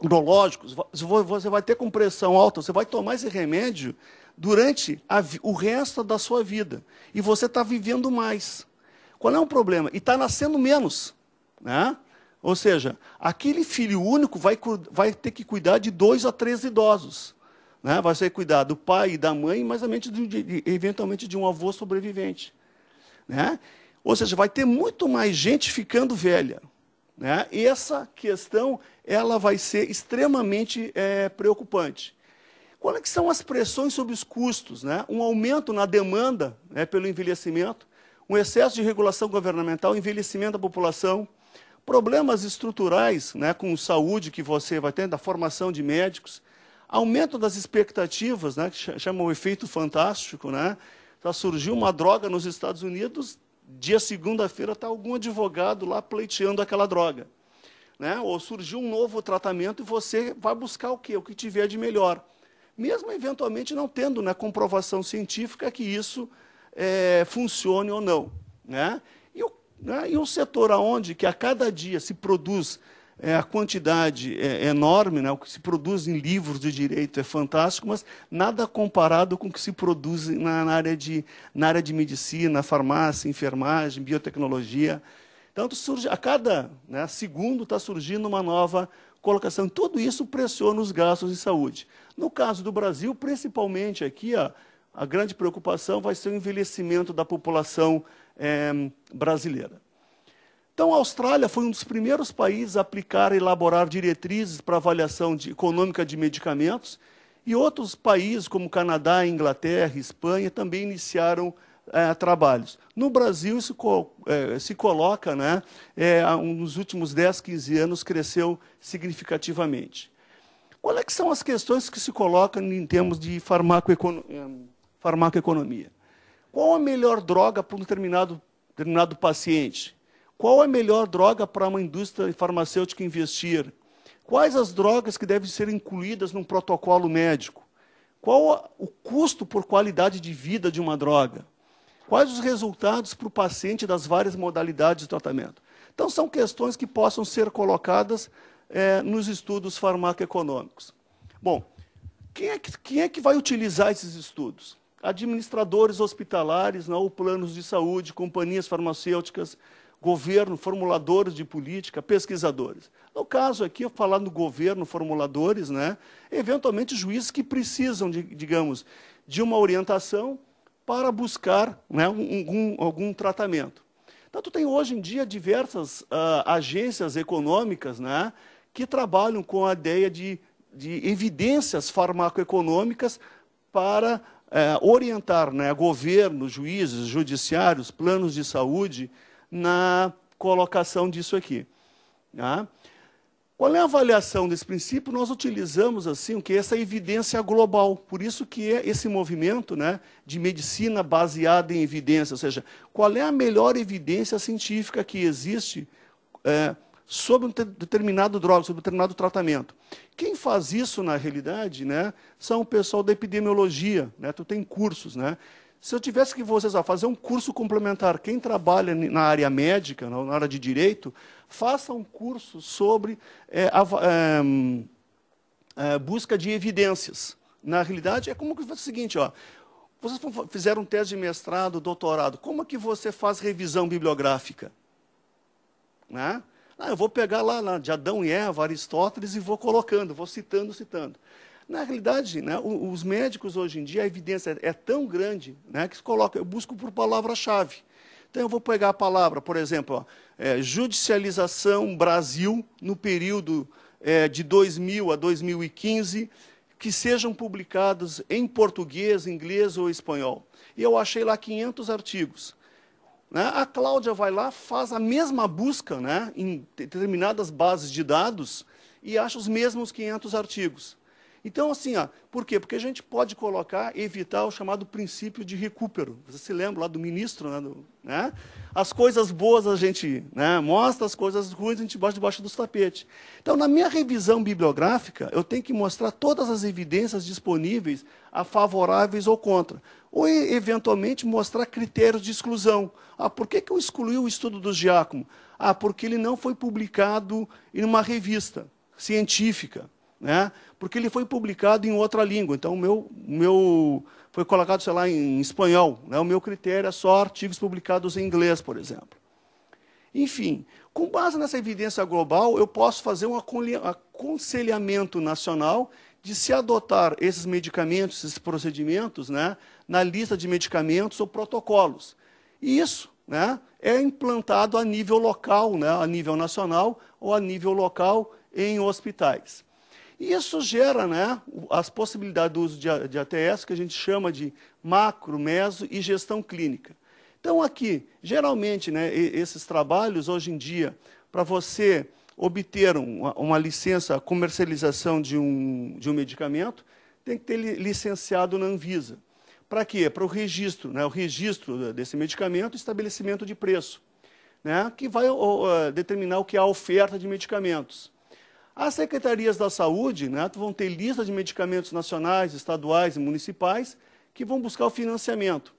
B: urológicos, você vai ter com pressão alta, você vai tomar esse remédio durante o resto da sua vida. E você está vivendo mais. Qual é o problema? E está nascendo menos. Né? Ou seja, aquele filho único vai ter que cuidar de 2 a 3 idosos. Né? Vai ser cuidar do pai e da mãe, mas eventualmente de um avô sobrevivente. Né? Ou seja, vai ter muito mais gente ficando velha. Né? E essa questão ela vai ser extremamente preocupante. Quais que são as pressões sobre os custos? Né? Um aumento na demanda, né, pelo envelhecimento, um excesso de regulação governamental, envelhecimento da população, problemas estruturais, né, com saúde que você vai ter, da formação de médicos, aumento das expectativas, né, que chama o efeito fantástico. Né? Já surgiu uma droga nos Estados Unidos, dia segunda-feira está algum advogado lá pleiteando aquela droga. Né? Ou surgiu um novo tratamento e você vai buscar o quê? O que tiver de melhor. Mesmo eventualmente não tendo, né, comprovação científica que isso funcione ou não. Né? E um setor onde que a cada dia se produz a quantidade enorme, né, o que se produz em livros de direito é fantástico, mas nada comparado com o que se produz na área de medicina, farmácia, enfermagem, biotecnologia. Então, a cada segundo está surgindo uma nova colocação. Tudo isso pressiona os gastos de saúde. No caso do Brasil, principalmente aqui, a grande preocupação vai ser o envelhecimento da população brasileira. Então, a Austrália foi um dos primeiros países a aplicar e elaborar diretrizes para avaliação econômica de medicamentos, e outros países, como Canadá, Inglaterra, Espanha, também iniciaram trabalhos. No Brasil, isso se coloca, né, nos últimos 10, 15 anos, cresceu significativamente. Quais é que são as questões que se colocam em termos de farmacoeconomia? Qual a melhor droga para um determinado paciente? Qual a melhor droga para uma indústria farmacêutica investir? Quais as drogas que devem ser incluídas num protocolo médico? Qual o custo por qualidade de vida de uma droga? Quais os resultados para o paciente das várias modalidades de tratamento? Então, são questões que possam ser colocadas nos estudos farmacoeconômicos. Bom, quem é que vai utilizar esses estudos? Administradores hospitalares, ou planos de saúde, companhias farmacêuticas, governo, formuladores de política, pesquisadores. No caso aqui, eu falar no governo, formuladores, né, eventualmente juízes que precisam, digamos, de uma orientação para buscar, né, algum tratamento. Então, tu tem hoje em dia diversas agências econômicas, né, que trabalham com a ideia de evidências farmacoeconômicas para orientar, né, governos, juízes, judiciários, planos de saúde, na colocação disso aqui. Tá? Qual é a avaliação desse princípio? Nós utilizamos assim, o que é essa evidência global. Por isso que é esse movimento, né, de medicina baseada em evidência, ou seja, qual é a melhor evidência científica que existe sobre um determinado droga, sobre um determinado tratamento. Quem faz isso, na realidade, né, são o pessoal da epidemiologia, né, tu tem cursos, né? Se eu tivesse que vocês fazer um curso complementar, quem trabalha na área médica, na área de direito, faça um curso sobre busca de evidências. Na realidade, é como que faz o seguinte, ó, vocês fizeram um teste de mestrado, doutorado, como é que você faz revisão bibliográfica? Né? Eu vou pegar lá de Adão e Eva, Aristóteles, e vou colocando, vou citando. Na realidade, né, os médicos hoje em dia, a evidência é tão grande, né, que se coloca, eu busco por palavra-chave. Então, eu vou pegar a palavra, por exemplo, judicialização Brasil, no período de 2000 a 2015, que sejam publicados em português, inglês ou espanhol. E eu achei lá 500 artigos. Né? A Cláudia vai lá, faz a mesma busca, né, em determinadas bases de dados e acha os mesmos 500 artigos. Então, assim, por quê? Porque a gente pode evitar o chamado princípio de recupero. Você se lembra lá do ministro, né? As coisas boas a gente, né, mostra, as coisas ruins a gente bota debaixo dos tapetes. Então, na minha revisão bibliográfica, eu tenho que mostrar todas as evidências disponíveis, a favoráveis ou contra. Ou, eventualmente, mostrar critérios de exclusão. Por que eu excluí o estudo do Giacomo? Porque ele não foi publicado em uma revista científica. Né? Porque ele foi publicado em outra língua. Então, o meu foi colocado, sei lá, em espanhol. Né? O meu critério é só artigos publicados em inglês, por exemplo. Enfim, com base nessa evidência global, eu posso fazer um aconselhamento nacional de se adotar esses medicamentos, esses procedimentos, né, na lista de medicamentos ou protocolos. E isso, né, é implantado a nível local, né, a nível nacional ou a nível local em hospitais. E isso gera, né, as possibilidades do uso de ATS, que a gente chama de macro, meso e gestão clínica. Então, aqui, geralmente, né, esses trabalhos, hoje em dia, para você obter uma licença, comercialização de um medicamento, tem que ter licenciado na Anvisa. Para quê? Para o registro, né, o registro desse medicamento e estabelecimento de preço, né, que vai determinar o que é a oferta de medicamentos. As secretarias da saúde, né, vão ter lista de medicamentos nacionais, estaduais e municipais que vão buscar o financiamento.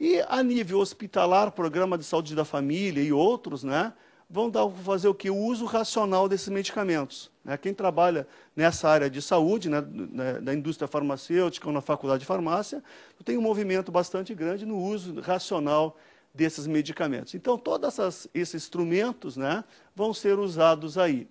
B: E, a nível hospitalar, Programa de Saúde da Família e outros, né, vão fazer o quê? O uso racional desses medicamentos. Né? Quem trabalha nessa área de saúde, né, da indústria farmacêutica ou na faculdade de farmácia, tem um movimento bastante grande no uso racional desses medicamentos. Então, todos esses instrumentos, né, vão ser usados aí.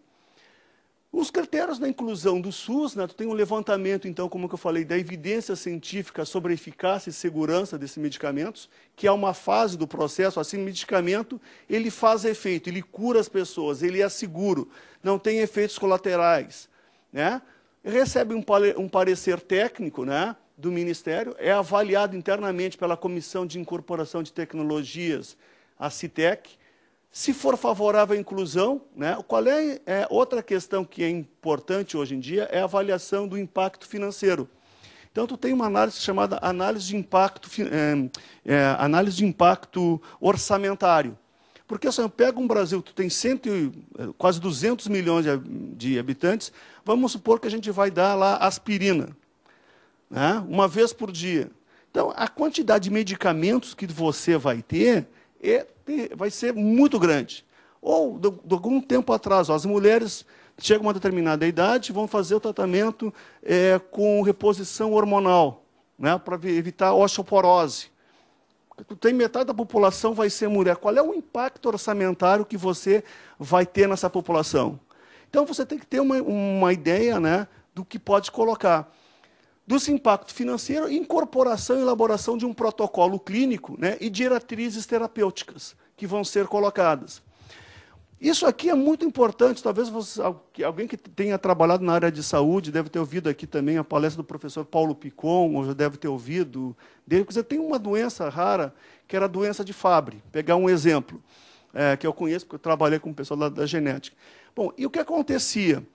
B: Os critérios da inclusão do SUS, né, tu tem um levantamento, então, como eu falei, da evidência científica sobre a eficácia e segurança desses medicamentos, que é uma fase do processo. Assim, o medicamento, ele faz efeito, ele cura as pessoas, ele é seguro, não tem efeitos colaterais, né? Recebe um parecer técnico, né, do Ministério, é avaliado internamente pela Comissão de Incorporação de Tecnologias, a CITEC. Se for favorável à inclusão, né, qual é outra questão que é importante hoje em dia é a avaliação do impacto financeiro. Então, tu tem uma análise chamada análise de impacto orçamentário. Porque se eu pego um Brasil que tem quase 200 milhões de habitantes, vamos supor que a gente vai dar lá aspirina, né, uma vez por dia. Então, a quantidade de medicamentos que você vai ter vai ser muito grande. Ou, de algum tempo atrás, as mulheres chegam a uma determinada idade e vão fazer o tratamento com reposição hormonal, né, para evitar osteoporose. Tem metade da população vai ser mulher. Qual é o impacto orçamentário que você vai ter nessa população? Então, você tem que ter uma ideia, né, do que pode colocar. Desse impacto financeiro, incorporação e elaboração de um protocolo clínico, né, e diretrizes terapêuticas que vão ser colocadas. Isso aqui é muito importante. Talvez alguém que tenha trabalhado na área de saúde deve ter ouvido aqui também a palestra do professor Paulo Picon, ou já deve ter ouvido dele. Porque tem uma doença rara, que era a doença de Fabry. Pegar um exemplo, que eu conheço, porque eu trabalhei com o pessoal da genética. Bom, e o que acontecia?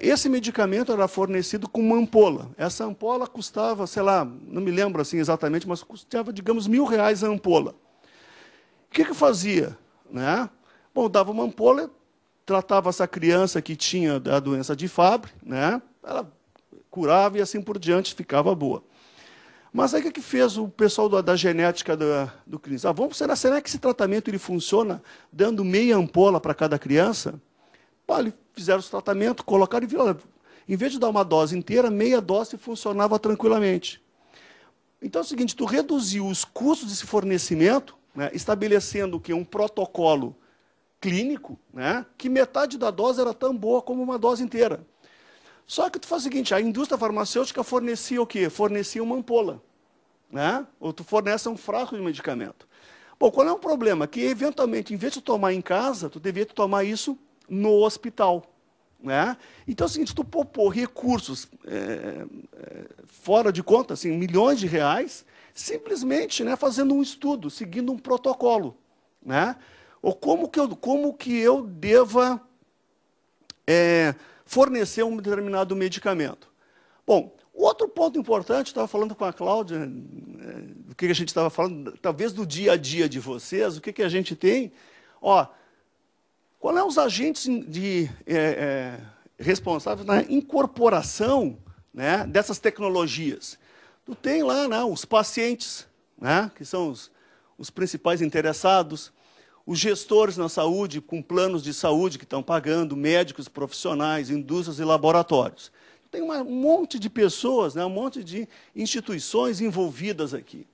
B: Esse medicamento era fornecido com uma ampola. Essa ampola custava, sei lá, não me lembro assim exatamente, mas custava, digamos, R$1.000 a ampola. O que fazia? Né? Bom, dava uma ampola, tratava essa criança que tinha a doença de Fabry, né? Ela curava e assim por diante, ficava boa. Mas aí o que fez o pessoal da genética do clínico? Será que esse tratamento ele funciona dando meia ampola para cada criança? Eles fizeram esse tratamento, colocaram e viram, em vez de dar uma dose inteira, meia dose funcionava tranquilamente. Então é o seguinte, tu reduziu os custos desse fornecimento, né, estabelecendo um protocolo clínico, né, que metade da dose era tão boa como uma dose inteira. Só que tu faz o seguinte, a indústria farmacêutica fornecia o quê? Fornecia uma ampola, né? Ou tu fornece um frasco de medicamento. Bom, qual é o problema? Que, eventualmente, em vez de tomar em casa, tu deveria tomar isso no hospital, né? Então, é o seguinte, tu propor recursos fora de conta, assim, milhões de reais, simplesmente, né, fazendo um estudo, seguindo um protocolo, né? Ou como que eu deva fornecer um determinado medicamento. Bom, outro ponto importante, estava falando com a Cláudia, do que a gente estava falando, talvez do dia a dia de vocês, o que a gente tem, qual é os agentes responsáveis na incorporação, né, dessas tecnologias? Tu tem lá, né, os pacientes, né, que são os principais interessados, os gestores na saúde, com planos de saúde que estão pagando, médicos profissionais, indústrias e laboratórios. Tem um monte de pessoas, né, um monte de instituições envolvidas aqui.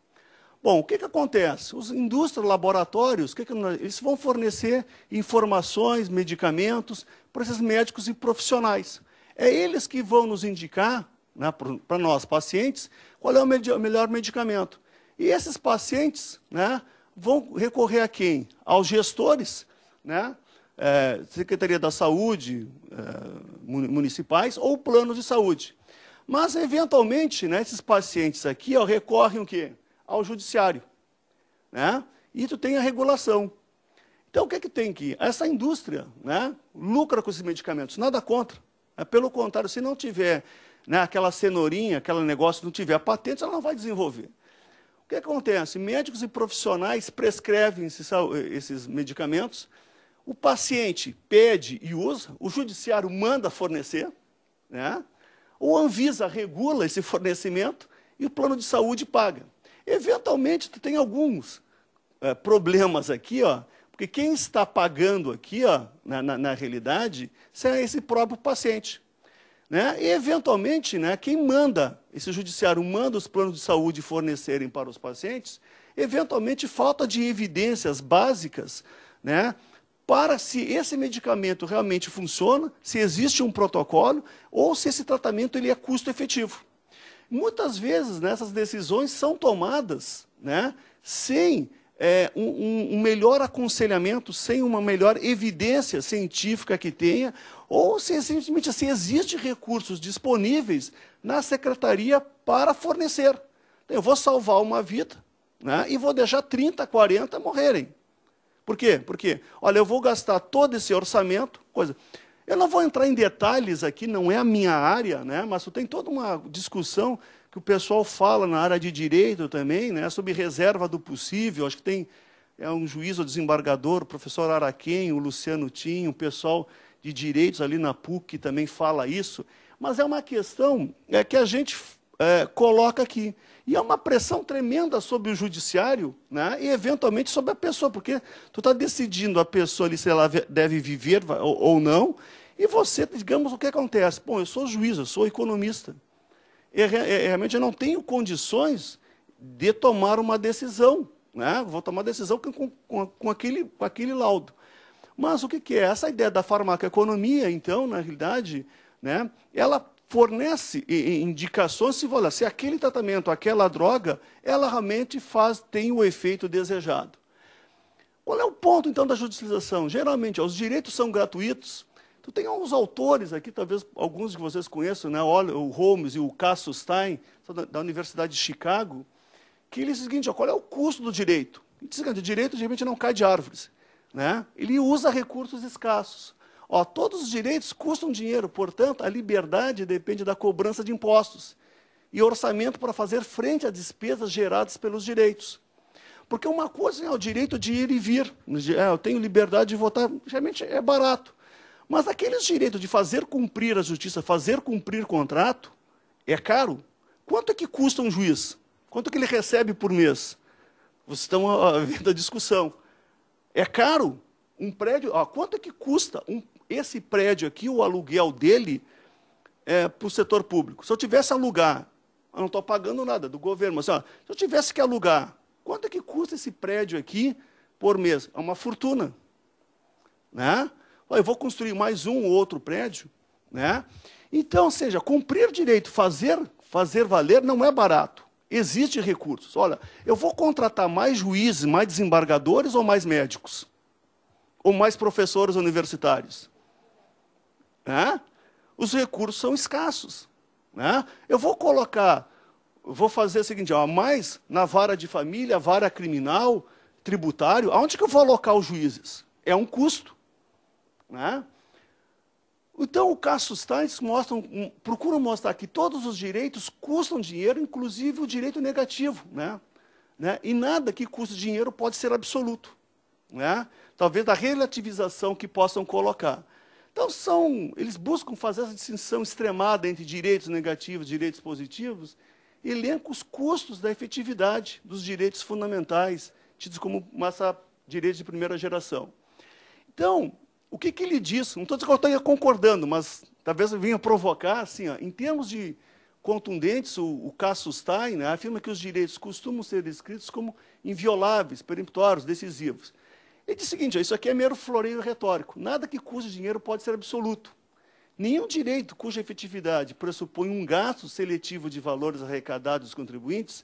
B: Bom, o que acontece? Os indústrias, laboratórios, eles vão fornecer informações, medicamentos para esses médicos e profissionais. É eles que vão nos indicar, né, para nós, pacientes, qual é o melhor medicamento. E esses pacientes, né, vão recorrer a quem? Aos gestores, né, Secretaria da Saúde, municipais ou planos de saúde. Mas, eventualmente, né, esses pacientes aqui recorrem o quê? Ao judiciário, né? E tu tem a regulação. Então, o que tem aqui? Essa indústria, né, lucra com esses medicamentos, nada contra. Pelo contrário, se não tiver, né, aquela cenourinha, aquele negócio, não tiver patente, ela não vai desenvolver. O que acontece? Médicos e profissionais prescrevem esses medicamentos, o paciente pede e usa, o judiciário manda fornecer, né? O Anvisa regula esse fornecimento e o plano de saúde paga. Eventualmente, tu tem alguns problemas aqui, porque quem está pagando aqui, na realidade, é esse próprio paciente, né? E, eventualmente, né, quem manda, esse judiciário manda os planos de saúde fornecerem para os pacientes, eventualmente falta de evidências básicas, né, para se esse medicamento realmente funciona, se existe um protocolo, ou se esse tratamento ele é custo efetivo. Muitas vezes, né, essas decisões são tomadas, né, sem um melhor aconselhamento, sem uma melhor evidência científica que tenha, ou se simplesmente se existem recursos disponíveis na secretaria para fornecer. Então, eu vou salvar uma vida, né, e vou deixar 30, 40 morrerem. Por quê? Porque, olha, eu vou gastar todo esse orçamento, coisa. Eu não vou entrar em detalhes aqui, não é a minha área, né, mas tem toda uma discussão que o pessoal fala na área de direito também, né, sobre reserva do possível. Acho que tem um juiz ou desembargador, o professor Araquém, o Luciano Tim, o pessoal de direitos ali na PUC que também fala isso. Mas é uma questão que a gente coloca aqui. E é uma pressão tremenda sobre o judiciário, né, e, eventualmente, sobre a pessoa, porque tu está decidindo a pessoa ali se ela deve viver ou não, e você, digamos, o que acontece? Bom, eu sou juiz, eu sou economista. Realmente eu não tenho condições de tomar uma decisão, né? Vou tomar decisão com aquele laudo. Mas o que é? Essa ideia da farmacoeconomia, então, na realidade, né, ela fornece indicações se aquele tratamento, aquela droga, ela realmente tem o efeito desejado. Qual é o ponto, então, da judicialização? Geralmente, os direitos são gratuitos. Tu tem alguns autores aqui, talvez alguns de vocês conheçam, né? O Holmes e o Cassius Stein, da Universidade de Chicago, que ele diz o seguinte: qual é o custo do direito? Ele diz que o direito, geralmente, não cai de árvores, né? Ele usa recursos escassos. Todos os direitos custam dinheiro, portanto, a liberdade depende da cobrança de impostos e orçamento para fazer frente às despesas geradas pelos direitos. Porque uma coisa é o direito de ir e vir. Eu tenho liberdade de votar, geralmente é barato. Mas aqueles direitos de fazer cumprir a justiça, fazer cumprir contrato, é caro. Quanto é que custa um juiz? Quanto é que ele recebe por mês? Vocês estão vendo a discussão. É caro. Um prédio, quanto é que custa esse prédio aqui, o aluguel dele, para o setor público? Se eu tivesse alugar, eu não estou pagando nada do governo, mas se eu tivesse que alugar, quanto é que custa esse prédio aqui por mês? É uma fortuna, né? Eu vou construir mais um ou outro prédio, né? Então, ou seja, cumprir direito, fazer valer não é barato. Existem recursos. Olha, eu vou contratar mais juízes, mais desembargadores ou mais médicos? Ou mais professores universitários? Os recursos são escassos, né? Eu vou fazer o seguinte, mais na vara de família, vara criminal, tributário, aonde que eu vou alocar os juízes? É um custo, né? Então, o Cassius Stein procura mostrar que todos os direitos custam dinheiro, inclusive o direito negativo, né? E nada que custe dinheiro pode ser absoluto, né? Talvez da relativização que possam colocar. Então, eles buscam fazer essa distinção extremada entre direitos negativos e direitos positivos, e elencam os custos da efetividade dos direitos fundamentais, tidos como direitos de primeira geração. Então, o que ele diz? Não estou dizendo que eu estou concordando, mas talvez eu venha provocar, assim, em termos de contundentes, o Cassius Stein, né, afirma que os direitos costumam ser descritos como invioláveis, peremptórios, decisivos. Ele diz o seguinte: isso aqui é mero floreio retórico. Nada que custe dinheiro pode ser absoluto. Nenhum direito cuja efetividade pressupõe um gasto seletivo de valores arrecadados dos contribuintes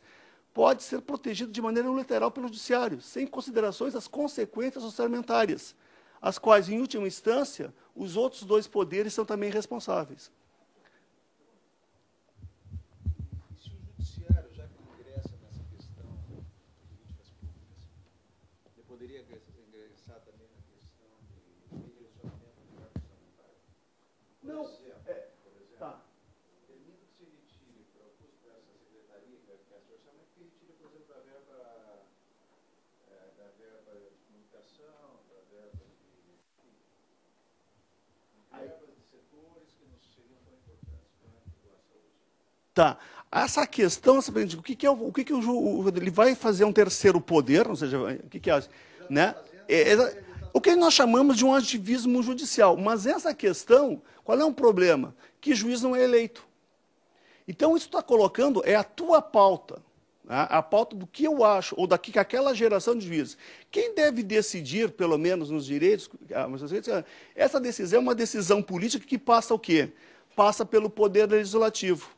B: pode ser protegido de maneira unilateral pelo judiciário, sem considerações às consequências orçamentárias, as quais, em última instância, os outros dois poderes são também responsáveis. Não, tá.
C: Permita que se retire para o custo dessa secretaria, que é esse orçamento, que retire, por exemplo, da verba de comunicação, da verba de setores que não seriam tão importantes quanto a saúde.
B: Tá. Essa questão, o que ele vai fazer um terceiro poder, ou seja, o que é, né? O que nós chamamos de um ativismo judicial. Mas essa questão, qual é um problema? Que juiz não é eleito. Então, isso está colocando, é a tua pauta. né? A pauta do que eu acho, ou daqui que aquela geração de juízes. Quem deve decidir, pelo menos nos direitos, essa decisão é uma decisão política que passa o quê? Passa pelo poder legislativo.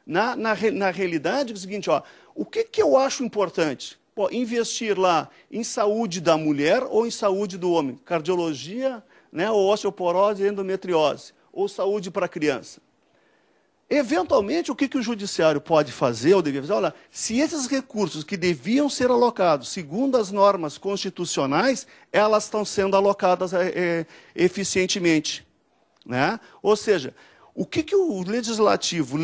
B: Na realidade, é o seguinte, ó, o que eu acho importante? Pô, investir lá em saúde da mulher ou em saúde do homem? Cardiologia, né, ou osteoporose e endometriose, ou saúde para a criança. Eventualmente, o que o judiciário pode fazer, ou devia fazer? Olha, se esses recursos que deviam ser alocados segundo as normas constitucionais, elas estão sendo alocadas eficientemente. Né? Ou seja, o que o legislativo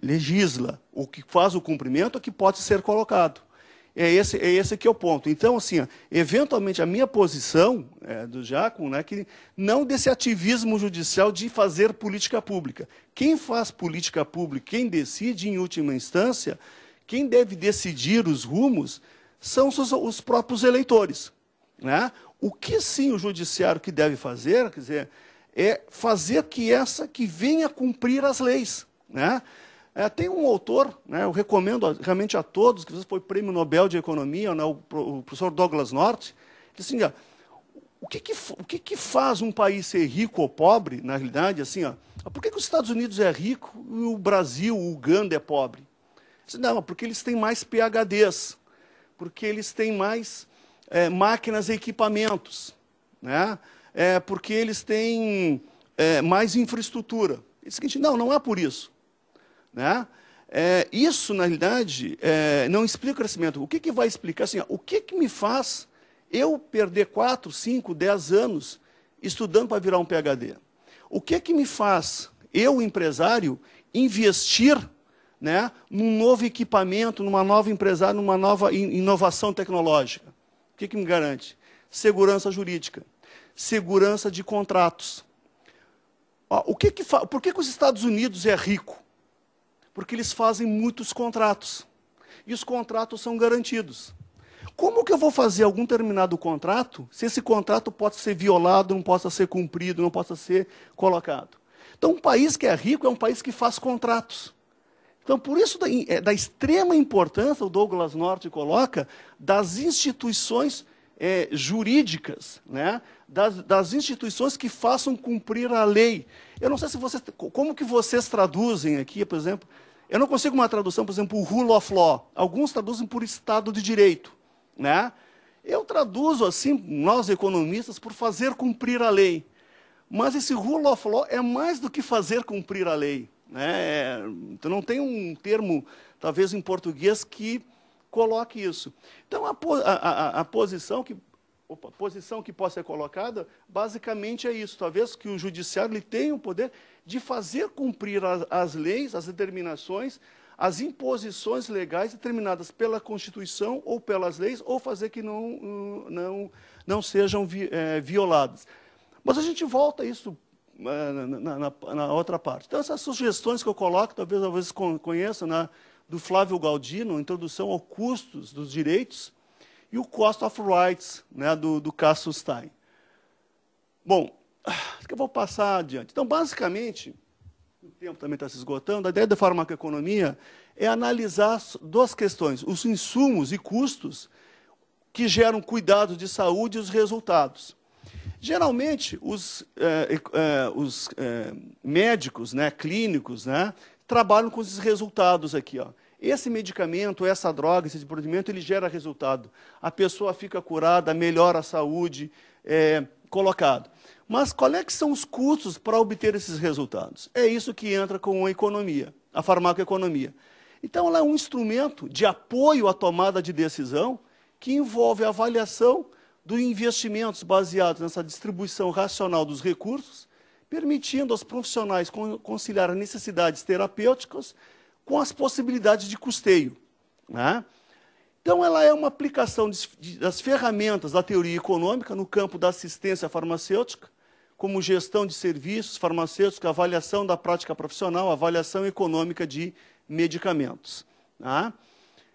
B: legisla, o que faz o cumprimento, é que pode ser colocado. É esse que é o ponto. Então, assim, ó, eventualmente, a minha posição do Giacomo, né, que não desse ativismo judicial de fazer política pública. Quem faz política pública, quem decide, em última instância, quem deve decidir os rumos, são os próprios eleitores. Né? O que, sim, o judiciário que deve fazer, quer dizer, é fazer que venha cumprir as leis. Né? Tem um autor, né, eu recomendo realmente a todos, que foi Prêmio Nobel de Economia, né, o professor Douglas North, que assim, ó, o que faz um país ser rico ou pobre, na realidade, assim, ó, por que os Estados Unidos é rico e o Brasil, o Uganda é pobre? Não, porque eles têm mais PhDs, porque eles têm mais máquinas e equipamentos, né? Porque eles têm mais infraestrutura. É o seguinte, não é por isso. Né? Isso, na realidade, não explica o crescimento. O que vai explicar? Assim, o que me faz eu perder 4, 5, 10 anos estudando para virar um PhD? O que me faz eu, empresário, investir, né, num novo equipamento, numa nova empresária, numa nova inovação tecnológica? O que me garante? Segurança jurídica, segurança de contratos. Ó, por que os Estados Unidos é rico? Porque eles fazem muitos contratos. E os contratos são garantidos. Como que eu vou fazer algum determinado contrato se esse contrato pode ser violado, não possa ser cumprido, não possa ser colocado? Então, um país que é rico é um país que faz contratos. Então, por isso, da extrema importância, o Douglas North coloca, das instituições jurídicas, né? das instituições que façam cumprir a lei. Eu não sei se vocês, como que vocês traduzem aqui, por exemplo, eu não consigo uma tradução, por exemplo, o rule of law. Alguns traduzem por Estado de Direito. Né? Eu traduzo, assim, nós economistas, por fazer cumprir a lei. Mas esse rule of law é mais do que fazer cumprir a lei. Né? Então, não tem um termo, talvez em português, que coloque isso. Então, a posição que pode ser colocada, basicamente é isso. Talvez que o judiciário ele tenha o poder de fazer cumprir as leis, as determinações, as imposições legais determinadas pela Constituição ou pelas leis, ou fazer que não sejam violadas. Mas a gente volta a isso na outra parte. Então, essas sugestões que eu coloco, talvez vocês conheçam, né, do Flávio Galdino, Introdução ao Custos dos Direitos, e o Cost of Rights, né, do Cassius Stein. Bom, acho que eu vou passar adiante. Então, basicamente, o tempo também está se esgotando, a ideia da farmacoeconomia é analisar duas questões, os insumos e custos que geram cuidados de saúde e os resultados. Geralmente, os médicos, né, clínicos, né, trabalham com esses resultados aqui. Ó. Esse medicamento, essa droga, esse procedimento, ele gera resultado. A pessoa fica curada, melhora a saúde, colocado. Mas qual é que são os custos para obter esses resultados? É isso que entra com a economia, a farmacoeconomia. Então, ela é um instrumento de apoio à tomada de decisão que envolve a avaliação dos investimentos baseados nessa distribuição racional dos recursos, permitindo aos profissionais conciliar as necessidades terapêuticas com as possibilidades de custeio. Né? Então, ela é uma aplicação das ferramentas da teoria econômica no campo da assistência farmacêutica, como gestão de serviços farmacêuticos, avaliação da prática profissional, avaliação econômica de medicamentos. Né?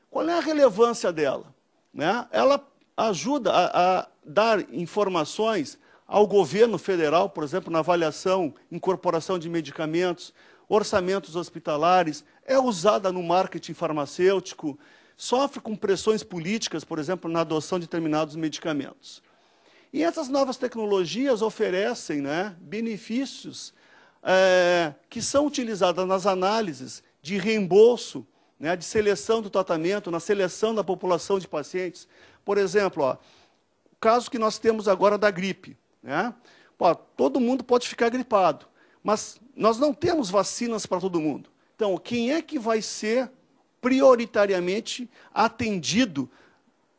B: Qual é a relevância dela? Né? Ela ajuda a dar informações ao governo federal, por exemplo, na avaliação, incorporação de medicamentos, orçamentos hospitalares, é usada no marketing farmacêutico, sofre com pressões políticas, por exemplo, na adoção de determinados medicamentos. E essas novas tecnologias oferecem, né, benefícios que são utilizados nas análises de reembolso, né, de seleção do tratamento, na seleção da população de pacientes. Por exemplo, ó, o caso que nós temos agora da gripe. Né? Pô, todo mundo pode ficar gripado, mas nós não temos vacinas para todo mundo. Então, quem é que vai ser prioritariamente atendido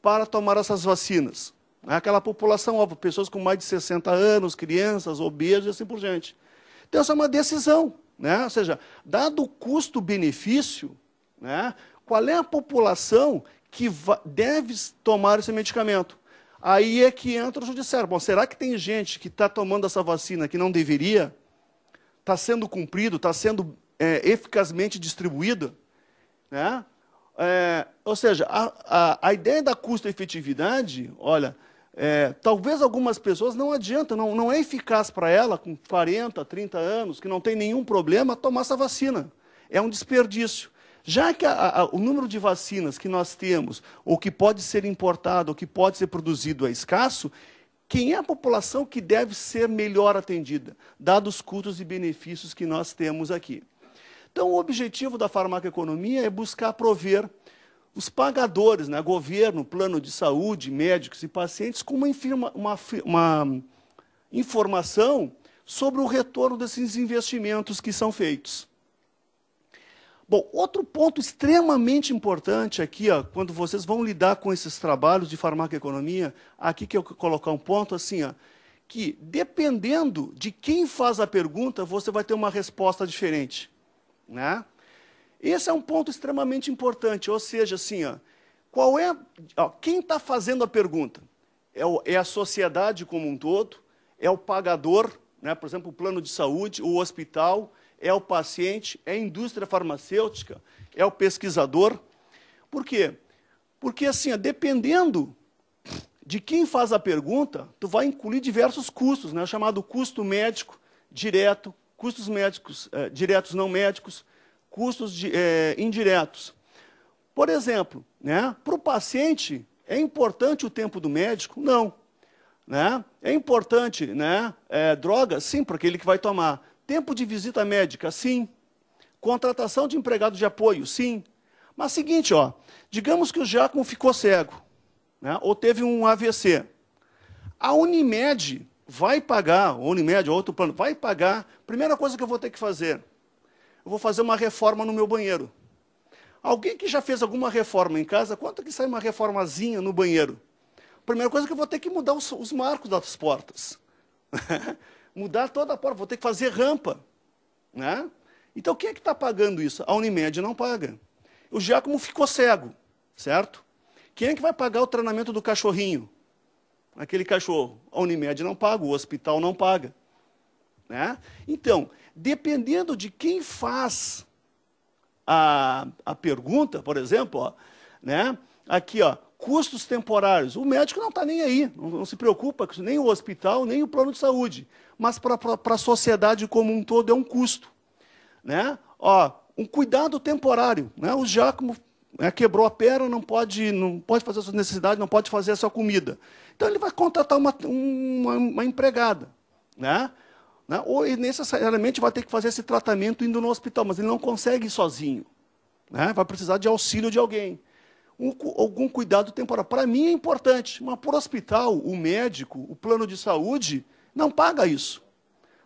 B: para tomar essas vacinas? Aquela população, ó, pessoas com mais de 60 anos, crianças, obesos e assim por diante. Então, essa é uma decisão. Né? Ou seja, dado o custo-benefício, né, qual é a população que deve tomar esse medicamento? Aí é que entra o judiciário. Bom, será que tem gente que está tomando essa vacina que não deveria? Está sendo cumprido, está sendo eficazmente distribuída? Né? Ou seja, a ideia da custo-efetividade, olha, talvez algumas pessoas não adianta, não é eficaz para ela, com 40, 30 anos, que não tem nenhum problema, tomar essa vacina. É um desperdício. Já que o número de vacinas que nós temos, ou que pode ser importado, ou que pode ser produzido é escasso, quem é a população que deve ser melhor atendida, dados os custos e benefícios que nós temos aqui? Então, o objetivo da farmacoeconomia é buscar prover os pagadores, né, governo, plano de saúde, médicos e pacientes, com uma informação sobre o retorno desses investimentos que são feitos. Bom, outro ponto extremamente importante aqui, ó, quando vocês vão lidar com esses trabalhos de farmacoeconomia, aqui que eu vou colocar um ponto assim, ó, que dependendo de quem faz a pergunta, você vai ter uma resposta diferente. Né? Esse é um ponto extremamente importante, ou seja, assim, ó, quem está fazendo a pergunta? É a sociedade como um todo? É o pagador, né, por exemplo, o plano de saúde, o hospital, é o paciente, é a indústria farmacêutica, é o pesquisador. Por quê? Porque, assim, ó, dependendo de quem faz a pergunta, tu vai incluir diversos custos, né, chamado custo médico direto, custos médicos diretos não médicos, custos indiretos. Por exemplo, né, para o paciente, é importante o tempo do médico? Não. Né? É importante, né, droga? Sim, para aquele que vai tomar. Tempo de visita médica? Sim. Contratação de empregado de apoio? Sim. Mas seguinte, ó, digamos que o Giacomo ficou cego, né, ou teve um AVC. A Unimed vai pagar, a Unimed ou outro plano, vai pagar. Primeira coisa que eu vou ter que fazer, eu vou fazer uma reforma no meu banheiro. Alguém que já fez alguma reforma em casa, quanto que sai uma reformazinha no banheiro? Primeira coisa que eu vou ter que mudar os marcos das portas. Mudar toda a porta, vou ter que fazer rampa. Né? Então, quem é que está pagando isso? A Unimed não paga. O Giacomo ficou cego, certo? Quem é que vai pagar o treinamento do cachorrinho? Aquele cachorro. A Unimed não paga, o hospital não paga. Né? Então, dependendo de quem faz a pergunta, por exemplo, ó, né? Aqui, ó, custos temporários. O médico não está nem aí, não se preocupa, nem o hospital, nem o plano de saúde. Mas para a sociedade como um todo é um custo. Né? Ó, um cuidado temporário. Né? O Giacomo quebrou a perna, não pode fazer a sua necessidade, não pode fazer a sua comida. Então ele vai contratar uma empregada. Né? Ou necessariamente vai ter que fazer esse tratamento indo no hospital, mas ele não consegue ir sozinho. Né? Vai precisar de auxílio de alguém. Algum cuidado temporário. Para mim é importante, mas para o hospital, o médico, o plano de saúde, não paga isso.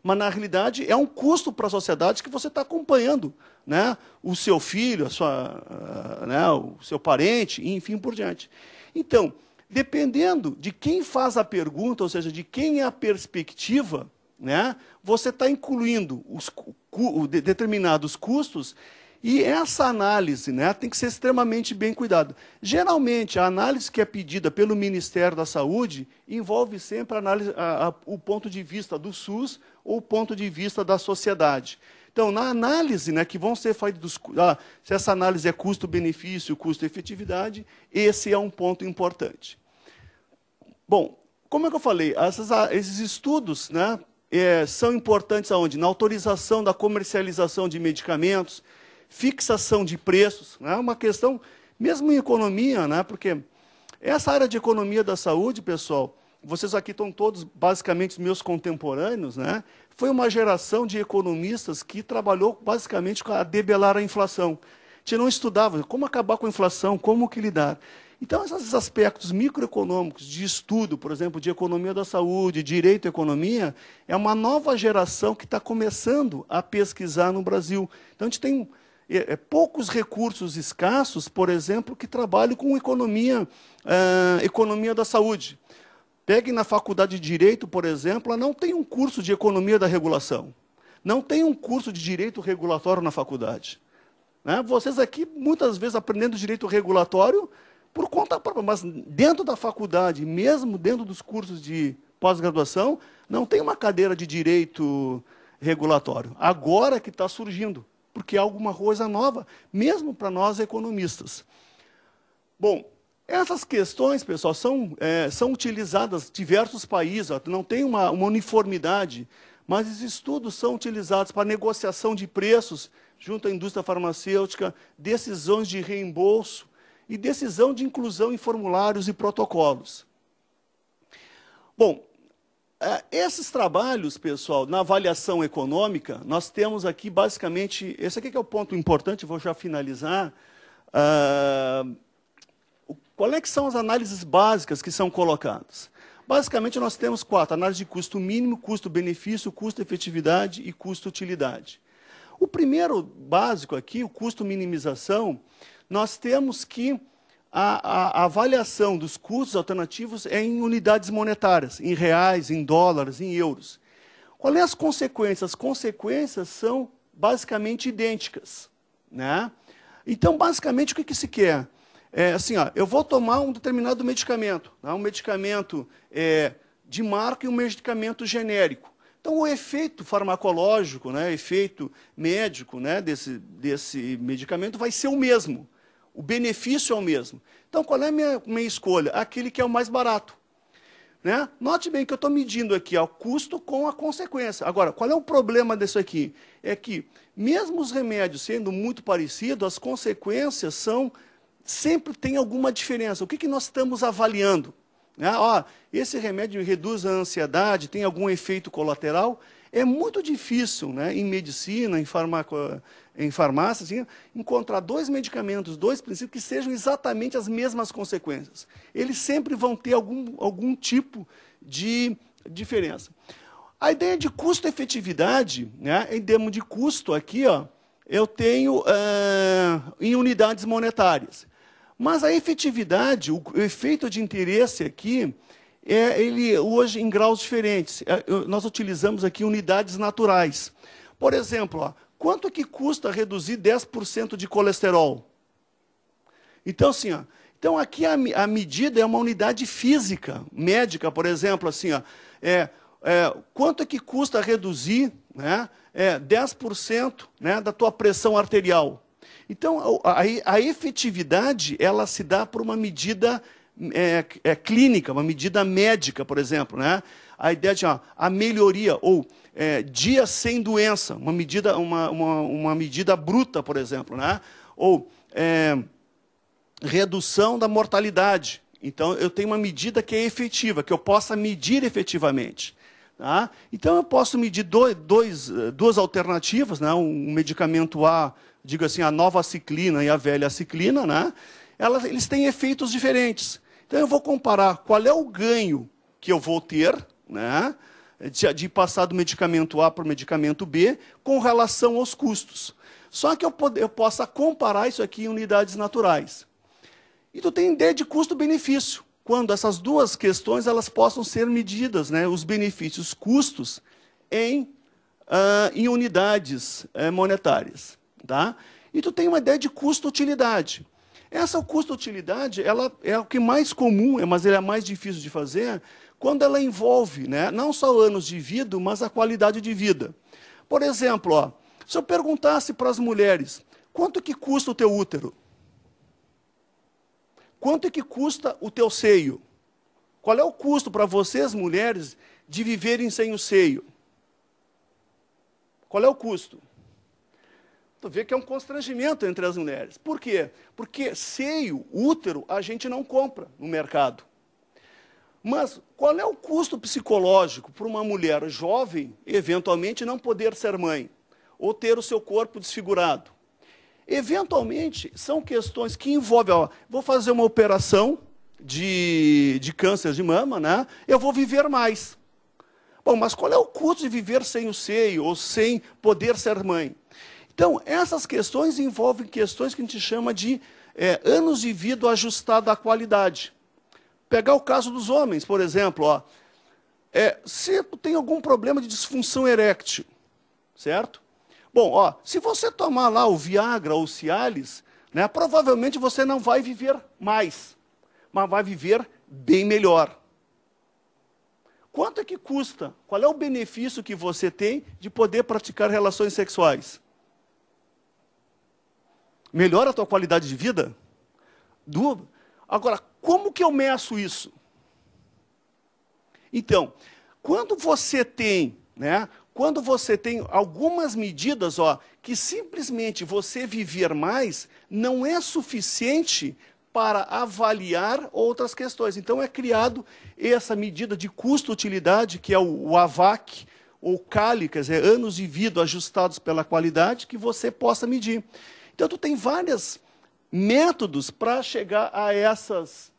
B: Mas, na realidade, é um custo para a sociedade que você está acompanhando, né? O seu filho, o seu parente, e enfim por diante. Então, dependendo de quem faz a pergunta, ou seja, de quem é a perspectiva, né? Você está incluindo determinados custos. E essa análise, né, tem que ser extremamente bem cuidada. Geralmente, a análise que é pedida pelo Ministério da Saúde envolve sempre o ponto de vista do SUS ou o ponto de vista da sociedade. Então, na análise, né, que vão ser feitas, se essa análise é custo-benefício, custo-efetividade, esse é um ponto importante. Bom, como é que eu falei? Esses estudos, né, são importantes aonde? Na autorização da comercialização de medicamentos, fixação de preços, né? Uma questão, mesmo em economia, né? Porque essa área de economia da saúde, pessoal, vocês aqui estão todos basicamente meus contemporâneos, né? Foi uma geração de economistas que trabalhou basicamente a debelar a inflação. A gente não estudava como acabar com a inflação, como que lidar. Então, esses aspectos microeconômicos de estudo, por exemplo, de economia da saúde, direito à economia, é uma nova geração que está começando a pesquisar no Brasil. Então, a gente tem poucos recursos escassos, por exemplo, que trabalham com economia da saúde. Pegue na faculdade de Direito, por exemplo, ela não tem um curso de economia da regulação. Não tem um curso de direito regulatório na faculdade. Né? Vocês aqui, muitas vezes, aprendendo direito regulatório por conta própria, mas dentro da faculdade, mesmo dentro dos cursos de pós-graduação, não tem uma cadeira de direito regulatório. Agora que está surgindo, porque é alguma coisa nova, mesmo para nós economistas. Bom, essas questões, pessoal, são utilizadas em diversos países, não tem uma uniformidade, mas os estudos são utilizados para negociação de preços junto à indústria farmacêutica, decisões de reembolso, e decisão de inclusão em formulários e protocolos. Bom, esses trabalhos, pessoal, na avaliação econômica, nós temos aqui basicamente, esse aqui que é o ponto importante, vou já finalizar, qual é que são as análises básicas que são colocadas? Basicamente, nós temos 4, análise de custo mínimo, custo-benefício, custo-efetividade e custo-utilidade. O primeiro básico aqui, o custo-minimização, nós temos que a avaliação dos custos alternativos é em unidades monetárias, em reais, em dólares, em euros. Qual é as consequências? As consequências são basicamente idênticas, né? Então, basicamente, o que se quer? Assim, eu vou tomar um determinado medicamento, né? Um medicamento de marca e um medicamento genérico. Então, o efeito farmacológico, né, efeito médico, né, desse medicamento vai ser o mesmo. O benefício é o mesmo. Então, qual é a minha escolha? Aquele que é o mais barato. Né? Note bem que eu estou medindo aqui o custo com a consequência. Agora, qual é o problema disso aqui? É que, mesmo os remédios sendo muito parecidos, as consequências sempre tem alguma diferença. O que nós estamos avaliando? Esse remédio reduz a ansiedade, tem algum efeito colateral? É muito difícil, né, em medicina, em farmácia, assim, encontrar 2 medicamentos, 2 princípios que sejam exatamente as mesmas consequências. Eles sempre vão ter algum tipo de diferença. A ideia de custo-efetividade, né, em termos de custo aqui, eu tenho em unidades monetárias. Mas a efetividade, o efeito de interesse aqui, ele hoje em graus diferentes. Nós utilizamos aqui unidades naturais. Por exemplo, quanto que custa reduzir 10% de colesterol? Então, assim, então aqui a medida é uma unidade física, médica, por exemplo, assim, quanto que custa reduzir, né, 10%, né, da tua pressão arterial? Então, a efetividade, ela se dá por uma medida clínica, uma medida médica, por exemplo, né? A ideia de a melhoria, ou dias sem doença, uma medida bruta, por exemplo, né? Ou redução da mortalidade. Então, eu tenho uma medida que é efetiva, que eu possa medir efetivamente. Tá? Então, eu posso medir duas alternativas, né? Um medicamento A, digo assim, a nova ciclina e a velha ciclina, né? Eles têm efeitos diferentes. Então, eu vou comparar qual é o ganho que eu vou ter, né, de passar do medicamento A para o medicamento B com relação aos custos. Só que eu possa comparar isso aqui em unidades naturais. E tu tem ideia de custo-benefício, quando essas duas questões elas possam ser medidas, né, os benefícios, custos, em unidades monetárias. Tá? E tu tem uma ideia de custo-utilidade. Essa custo-utilidade ela é o que é mais comum, mas ela é mais difícil de fazer, quando ela envolve, né, não só anos de vida, mas a qualidade de vida. Por exemplo, se eu perguntasse para as mulheres, quanto que custa o teu útero? Quanto é que custa o teu seio? Qual é o custo para vocês, mulheres, de viverem sem o seio? Qual é o custo? Tu vê que é um constrangimento entre as mulheres. Por quê? Porque seio, útero, a gente não compra no mercado. Mas qual é o custo psicológico para uma mulher jovem, eventualmente, não poder ser mãe? Ou ter o seu corpo desfigurado? Eventualmente, são questões que envolvem, ó, vou fazer uma operação de câncer de mama, né? Eu vou viver mais. Bom, mas qual é o custo de viver sem o seio ou sem poder ser mãe? Então, essas questões envolvem questões que a gente chama de anos de vida ajustado à qualidade. Pegar o caso dos homens, por exemplo, ó, se tem algum problema de disfunção eréctil, certo? Bom, ó, se você tomar lá o Viagra ou o Cialis, né, provavelmente você não vai viver mais, mas vai viver bem melhor. Quanto é que custa? Qual é o benefício que você tem de poder praticar relações sexuais? Melhora a tua qualidade de vida? Agora, como que eu meço isso? Então, quando você tem, né, algumas medidas, ó, que simplesmente você viver mais, não é suficiente para avaliar outras questões. Então, é criado essa medida de custo-utilidade, que é o AVAC, ou CALI, quer dizer, anos de vida ajustados pela qualidade, que você possa medir. Então, tu tem vários métodos para chegar a essas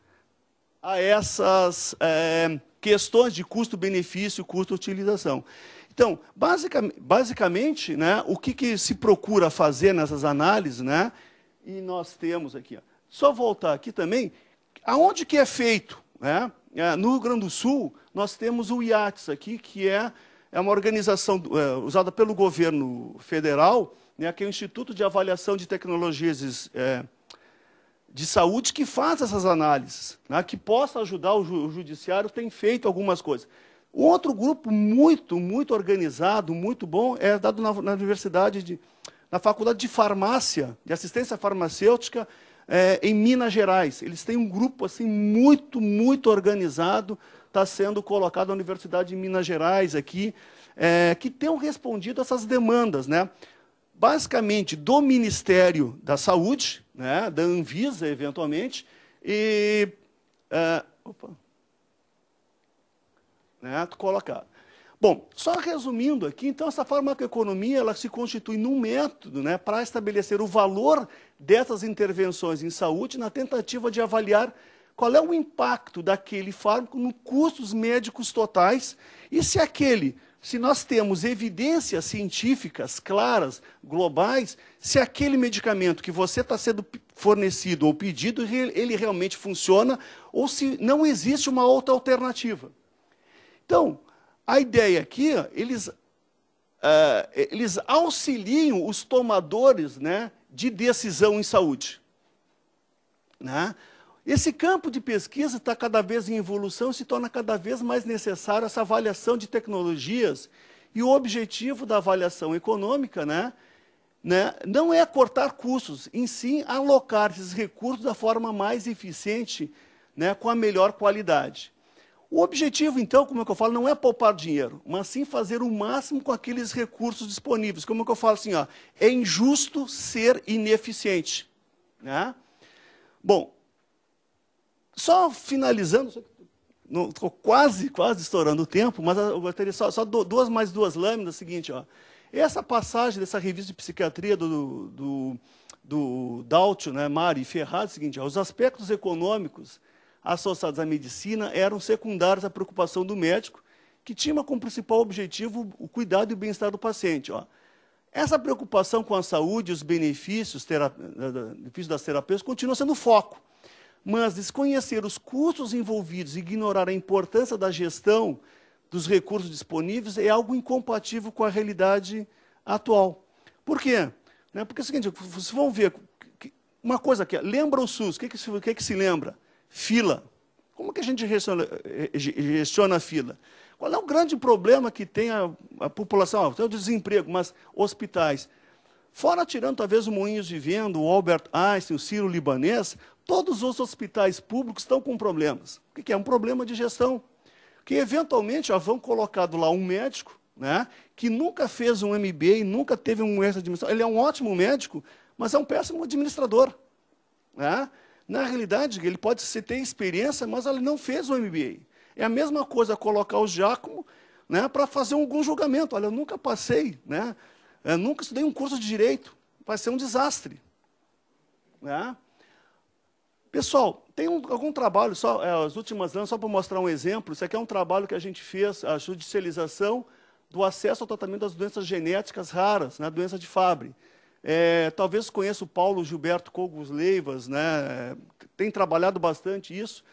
B: questões de custo-benefício, custo-utilização. Então, basicamente, né, o que se procura fazer nessas análises, né, e nós temos aqui, ó, só voltar aqui também, aonde que é feito? Né? No Rio Grande do Sul, nós temos o IATS aqui, que é uma organização usada pelo governo federal, né, que é o Instituto de Avaliação de Tecnologias de Saúde, que faz essas análises, né, que possa ajudar o judiciário, tem feito algumas coisas. Um outro grupo muito organizado, muito bom, é dado na universidade, na Faculdade de Farmácia, de Assistência Farmacêutica, em Minas Gerais. Eles têm um grupo assim, muito organizado, está sendo colocado na Universidade de Minas Gerais, aqui, que tem respondido a essas demandas, né? Basicamente, do Ministério da Saúde, né, da Anvisa, eventualmente, e... colocado. Bom, só resumindo aqui, então, essa farmacoeconomia ela se constitui num método, né, para estabelecer o valor dessas intervenções em saúde na tentativa de avaliar qual é o impacto daquele fármaco nos custos médicos totais e se nós temos evidências científicas claras, globais, se aquele medicamento que você está sendo fornecido ou pedido, ele realmente funciona ou se não existe uma outra alternativa. Então, a ideia aqui, eles auxiliam os tomadores, né, de decisão em saúde. Né? Esse campo de pesquisa está cada vez em evolução e se torna cada vez mais necessário essa avaliação de tecnologias e o objetivo da avaliação econômica, né, não é cortar custos, em sim alocar esses recursos da forma mais eficiente, né, com a melhor qualidade. O objetivo, então, como é que eu falo, não é poupar dinheiro, mas sim fazer o máximo com aqueles recursos disponíveis. Como é que eu falo assim, ó, é injusto ser ineficiente. Né? Bom, só finalizando, estou quase estourando o tempo, mas eu gostaria só mais duas lâminas, seguinte, ó. Essa passagem dessa revista de psiquiatria do Daltio, né, Mari Ferraz, é o seguinte, ó, os aspectos econômicos associados à medicina eram secundários à preocupação do médico, que tinha como principal objetivo o cuidado e o bem-estar do paciente. Ó. Essa preocupação com a saúde e os benefícios das terapêuticas continua sendo o foco. Mas desconhecer os custos envolvidos e ignorar a importância da gestão dos recursos disponíveis é algo incompatível com a realidade atual. Por quê? Porque é o seguinte, vocês vão ver, uma coisa aqui, lembra o SUS, o que se lembra? Fila. Como que a gente gestiona a fila? Qual é o grande problema que tem a população? Tem o desemprego, mas hospitais. Fora tirando talvez o Moinhos de Vento, o Albert Einstein, o Sírio-Libanês, todos os hospitais públicos estão com problemas. O que é? Um problema de gestão. Que eventualmente vão colocado lá um médico, né, que nunca fez um MBA, nunca teve um erro de administração. Ele é um ótimo médico, mas é um péssimo administrador. Né? Na realidade, ele pode ter experiência, mas ele não fez um MBA. É a mesma coisa colocar o Giacomo, né, para fazer algum julgamento. Olha, eu nunca passei, né, eu nunca estudei um curso de direito, vai ser um desastre. Né? Pessoal, tem algum trabalho, só as últimas anos, só para mostrar um exemplo, isso aqui é um trabalho que a gente fez, a judicialização do acesso ao tratamento das doenças genéticas raras, né, doença de Fabry. Talvez conheça o Paulo Gilberto Cogos Leivas, né, tem trabalhado bastante isso.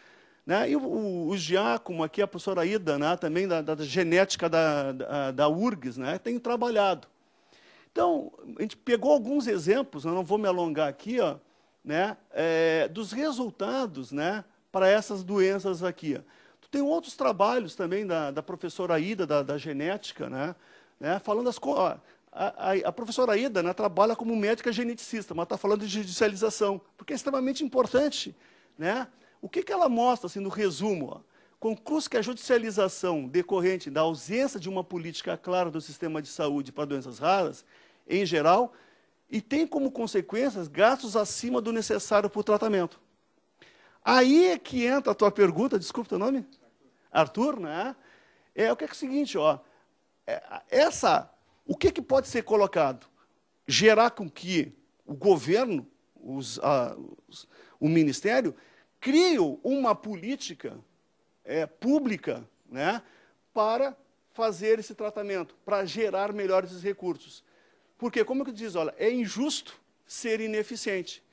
B: Né, e o Giacomo, aqui a professora Ida, né, também da genética da URGS, né, tem trabalhado. Então, a gente pegou alguns exemplos, eu não vou me alongar aqui, ó, né, dos resultados, né, para essas doenças aqui. Tem outros trabalhos também da professora Ida, da genética, né, falando das coisas. A professora Ida, né, trabalha como médica geneticista, mas está falando de judicialização, porque é extremamente importante. Né? O que ela mostra, assim, no resumo? Ó? Conclui que a judicialização decorrente da ausência de uma política clara do sistema de saúde para doenças raras, em geral, e tem como consequências gastos acima do necessário para o tratamento. Aí é que entra a tua pergunta, desculpa o teu nome? Arthur, né? O que é o seguinte, ó, o que pode ser colocado? Gerar com que o governo, o Ministério, crie uma política pública, né, para fazer esse tratamento, para gerar melhores recursos. Porque, como eu diz, olha, é injusto ser ineficiente.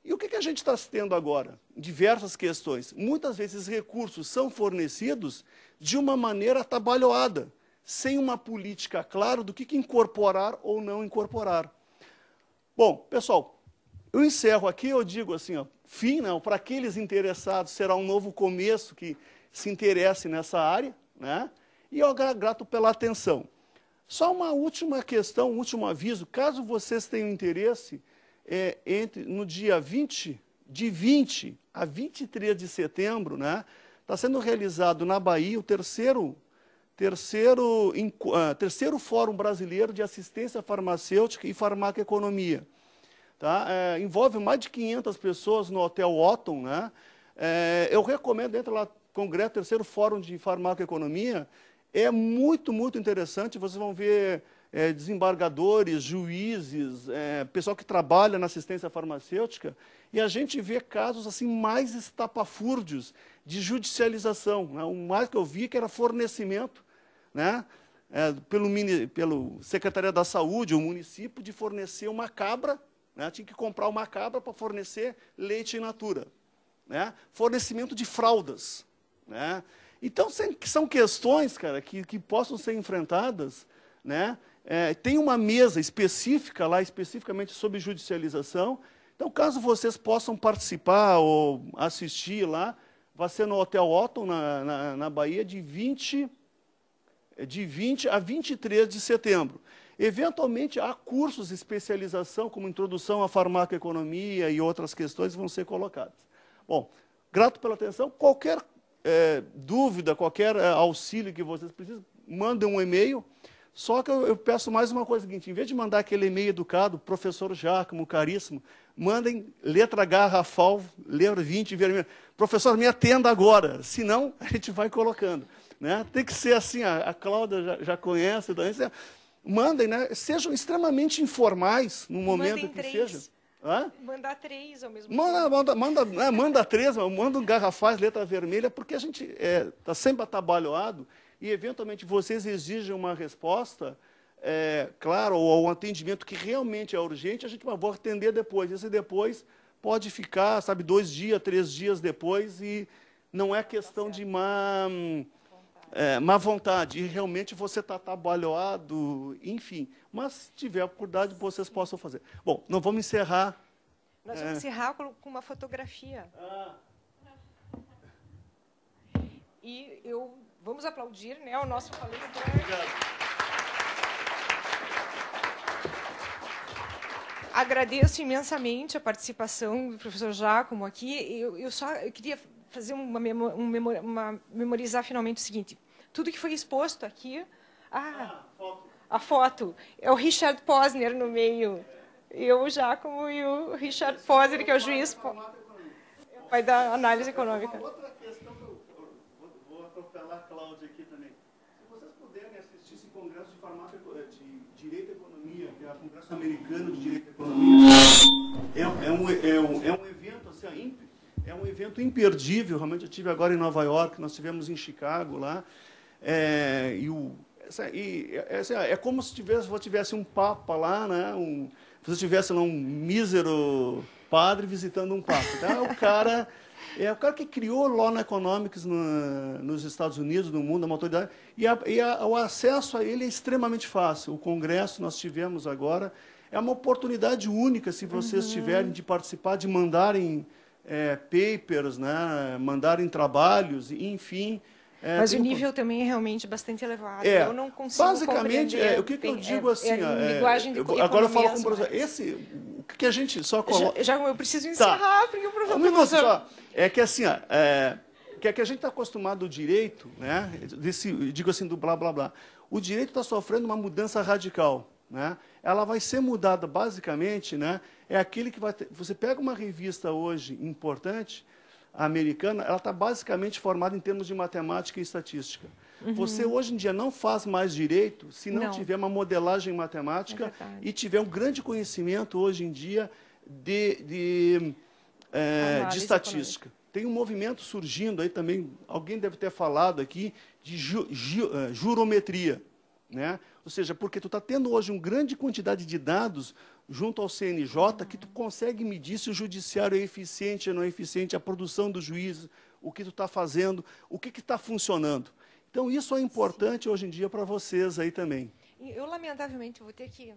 B: E o que a gente está tendo agora? Diversas questões. Muitas vezes recursos são fornecidos de uma maneira atabalhoada, sem uma política clara do que incorporar ou não incorporar. Bom, pessoal, eu encerro aqui, eu digo assim, ó, fim, né, para aqueles interessados, será um novo começo que se interesse nessa área, né, e eu grato pela atenção. Só uma última questão, um último aviso, caso vocês tenham interesse, no dia 20 a 23 de setembro, né, está sendo realizado na Bahia o terceiro Fórum Brasileiro de Assistência Farmacêutica e Farmacoeconomia. Tá? Envolve mais de 500 pessoas no Hotel Otton. Né? Eu recomendo, entra lá, Congresso, terceiro Fórum de Farmacoeconomia, é muito, muito interessante, vocês vão ver desembargadores, juízes, pessoal que trabalha na assistência farmacêutica, e a gente vê casos assim mais estapafúrdios de judicialização. Né? O mais que eu vi que era fornecimento, né? Pelo Secretaria da Saúde, o município, de fornecer uma cabra, né? Tinha que comprar uma cabra para fornecer leite in natura. Né? Fornecimento de fraldas. Né? Então, são questões, cara, que possam ser enfrentadas. Né? Tem uma mesa específica lá, especificamente sobre judicialização. Então, caso vocês possam participar ou assistir lá, vai ser no Hotel Otton, na Bahia, de 20 a 23 de setembro. Eventualmente, há cursos de especialização, como introdução à farmacoeconomia e outras questões vão ser colocadas. Bom, grato pela atenção. Qualquer dúvida, qualquer auxílio que vocês precisem, mandem um e-mail. Só que eu peço mais uma coisa seguinte, em vez de mandar aquele e-mail educado, professor Giacomo, caríssimo, mandem letra garrafal, letra 20, vermelho. Professor, me atenda agora, senão a gente vai colocando. Né? Tem que ser assim, a Cláudia já conhece, então, mandem, né? Sejam extremamente informais no momento que seja.
A: Mandar 3 ao mesmo tempo.
B: Manda 3, manda um garrafais, letra vermelha, porque a gente está sempre atabalhoado e, eventualmente, vocês exigem uma resposta, claro, ou um atendimento que realmente é urgente, a gente vai atender depois. Esse depois pode ficar, sabe, 2 dias, 3 dias depois, e não é questão de má vontade, e realmente você está atabalhoado, enfim. Mas, se tiver oportunidade, vocês possam fazer. Bom, não vamos encerrar.
A: Nós vamos encerrar com uma fotografia. E vamos aplaudir, né, o nosso palestrante.
B: Obrigado.
A: Agradeço imensamente a participação do professor Giacomo aqui. Eu queria fazer memorizar finalmente o seguinte: tudo que foi exposto aqui, A foto. É o Richard Posner no meio. Eu, o Giacomo e o Richard Posner, que é o juiz. Vai dar análise econômica.
B: Uma outra questão que eu vou atropelar a Cláudia aqui também. Se vocês puderem assistir esse congresso de Direito e Economia, que é o Congresso Americano de Direito e Economia, é um evento assim, é um evento imperdível. Realmente eu estive agora em Nova York, nós estivemos em Chicago lá, é como se tivesse um papa lá, né? Se tivesse lá um mísero padre visitando um papa. Então, é o cara que criou Law Economics nos Estados Unidos, no mundo, uma autoridade, o acesso a ele é extremamente fácil. O congresso nós tivemos agora é uma oportunidade única, se vocês tiverem, de participar, de mandarem papers, né? Mandarem trabalhos, enfim.
A: Mas o nível também é realmente bastante elevado. Eu não consigo
B: basicamente, o que eu digo assim...
A: linguagem de
B: agora eu falo com o professor. O que a gente só coloca...
A: Eu preciso encerrar, porque o professor...
B: Um minuto só. É que assim, que a gente está acostumado ao direito, né? Digo assim, do blá, blá, blá. O direito está sofrendo uma mudança radical. Né? Ela vai ser mudada, basicamente, né? É aquele que vai ter... Você pega uma revista hoje importante... A americana, ela está basicamente formada em termos de matemática e estatística. Você, hoje em dia, não faz mais direito se não tiver uma modelagem matemática e tiver um grande conhecimento, hoje em dia, de estatística. Tem um movimento surgindo aí também, alguém deve ter falado aqui, de jurometria. Né? Ou seja, porque tu está tendo hoje uma grande quantidade de dados junto ao CNJ que tu consegue medir se o judiciário é eficiente ou não é eficiente, a produção do juiz, o que tu está fazendo, o que está funcionando. Então, isso é importante hoje em dia para vocês aí também.
A: Eu, lamentavelmente, vou ter que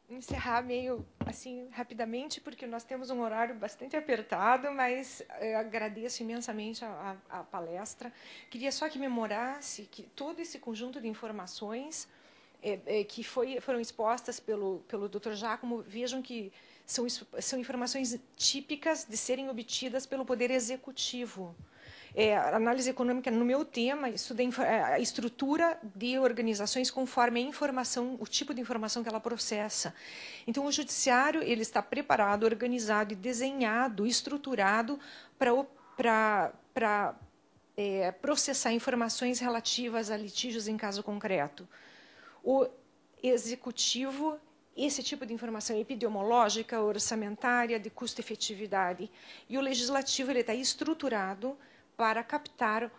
A: encerrar meio assim rapidamente, porque nós temos um horário bastante apertado, mas eu agradeço imensamente a palestra. Queria só que memorasse que todo esse conjunto de informações que foram expostas pelo Dr. Giacomo, vejam que são informações típicas de serem obtidas pelo Poder Executivo. A análise econômica, no meu tema, estuda a estrutura de organizações conforme a informação, o tipo de informação que ela processa. Então, o judiciário ele está preparado, organizado e desenhado, estruturado para processar informações relativas a litígios em caso concreto. O executivo, esse tipo de informação epidemiológica, orçamentária, de custo-efetividade. E o legislativo ele está estruturado para captar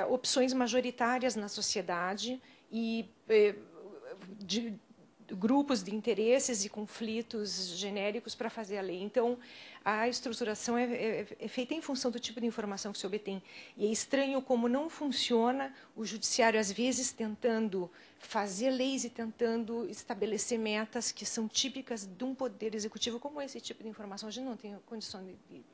A: opções majoritárias na sociedade e de grupos de interesses e conflitos genéricos para fazer a lei. Então, a estruturação é feita em função do tipo de informação que se obtém. E é estranho como não funciona o judiciário, às vezes, tentando fazer leis e tentando estabelecer metas que são típicas de um poder executivo, como esse tipo de informação. A gente não tem condição de...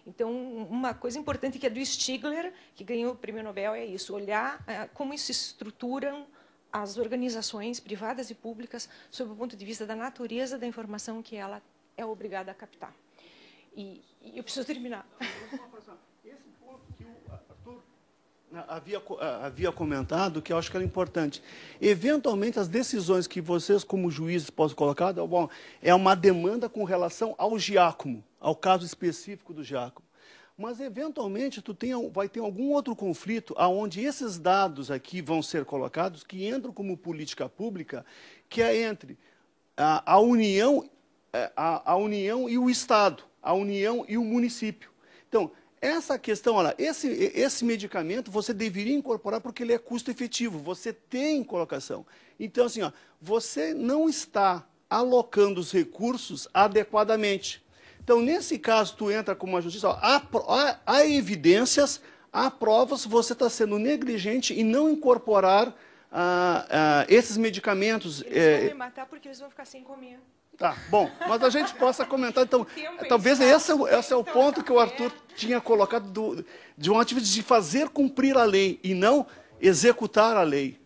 A: Então, uma coisa importante que é do Stigler, que ganhou o Prêmio Nobel, é isso, olhar como isso estruturam as organizações privadas e públicas sob o ponto de vista da natureza da informação que ela é obrigada a captar. E eu preciso terminar.
B: Esse ponto que o Arthur havia comentado, que eu acho que era importante. Eventualmente, as decisões que vocês, como juízes, possam colocar, bom, é uma demanda com relação ao Giacomo, ao caso específico do Giacomo. Mas, eventualmente, vai ter algum outro conflito onde esses dados aqui vão ser colocados, que entram como política pública, que é entre a União e o Estado, a União e o município. Então, essa questão, olha, esse medicamento você deveria incorporar porque ele é custo efetivo, você tem colocação. Então, assim, você não está alocando os recursos adequadamente. Então, nesse caso, tu entra com uma justiça, há evidências, há provas, você está sendo negligente em não incorporar esses medicamentos.
A: Eles vão me matar porque eles vão ficar sem comer.
B: Tá, bom, mas a gente possa comentar, então, talvez esse é o ponto que o Arthur tinha colocado de uma atividade de fazer cumprir a lei e não executar a lei.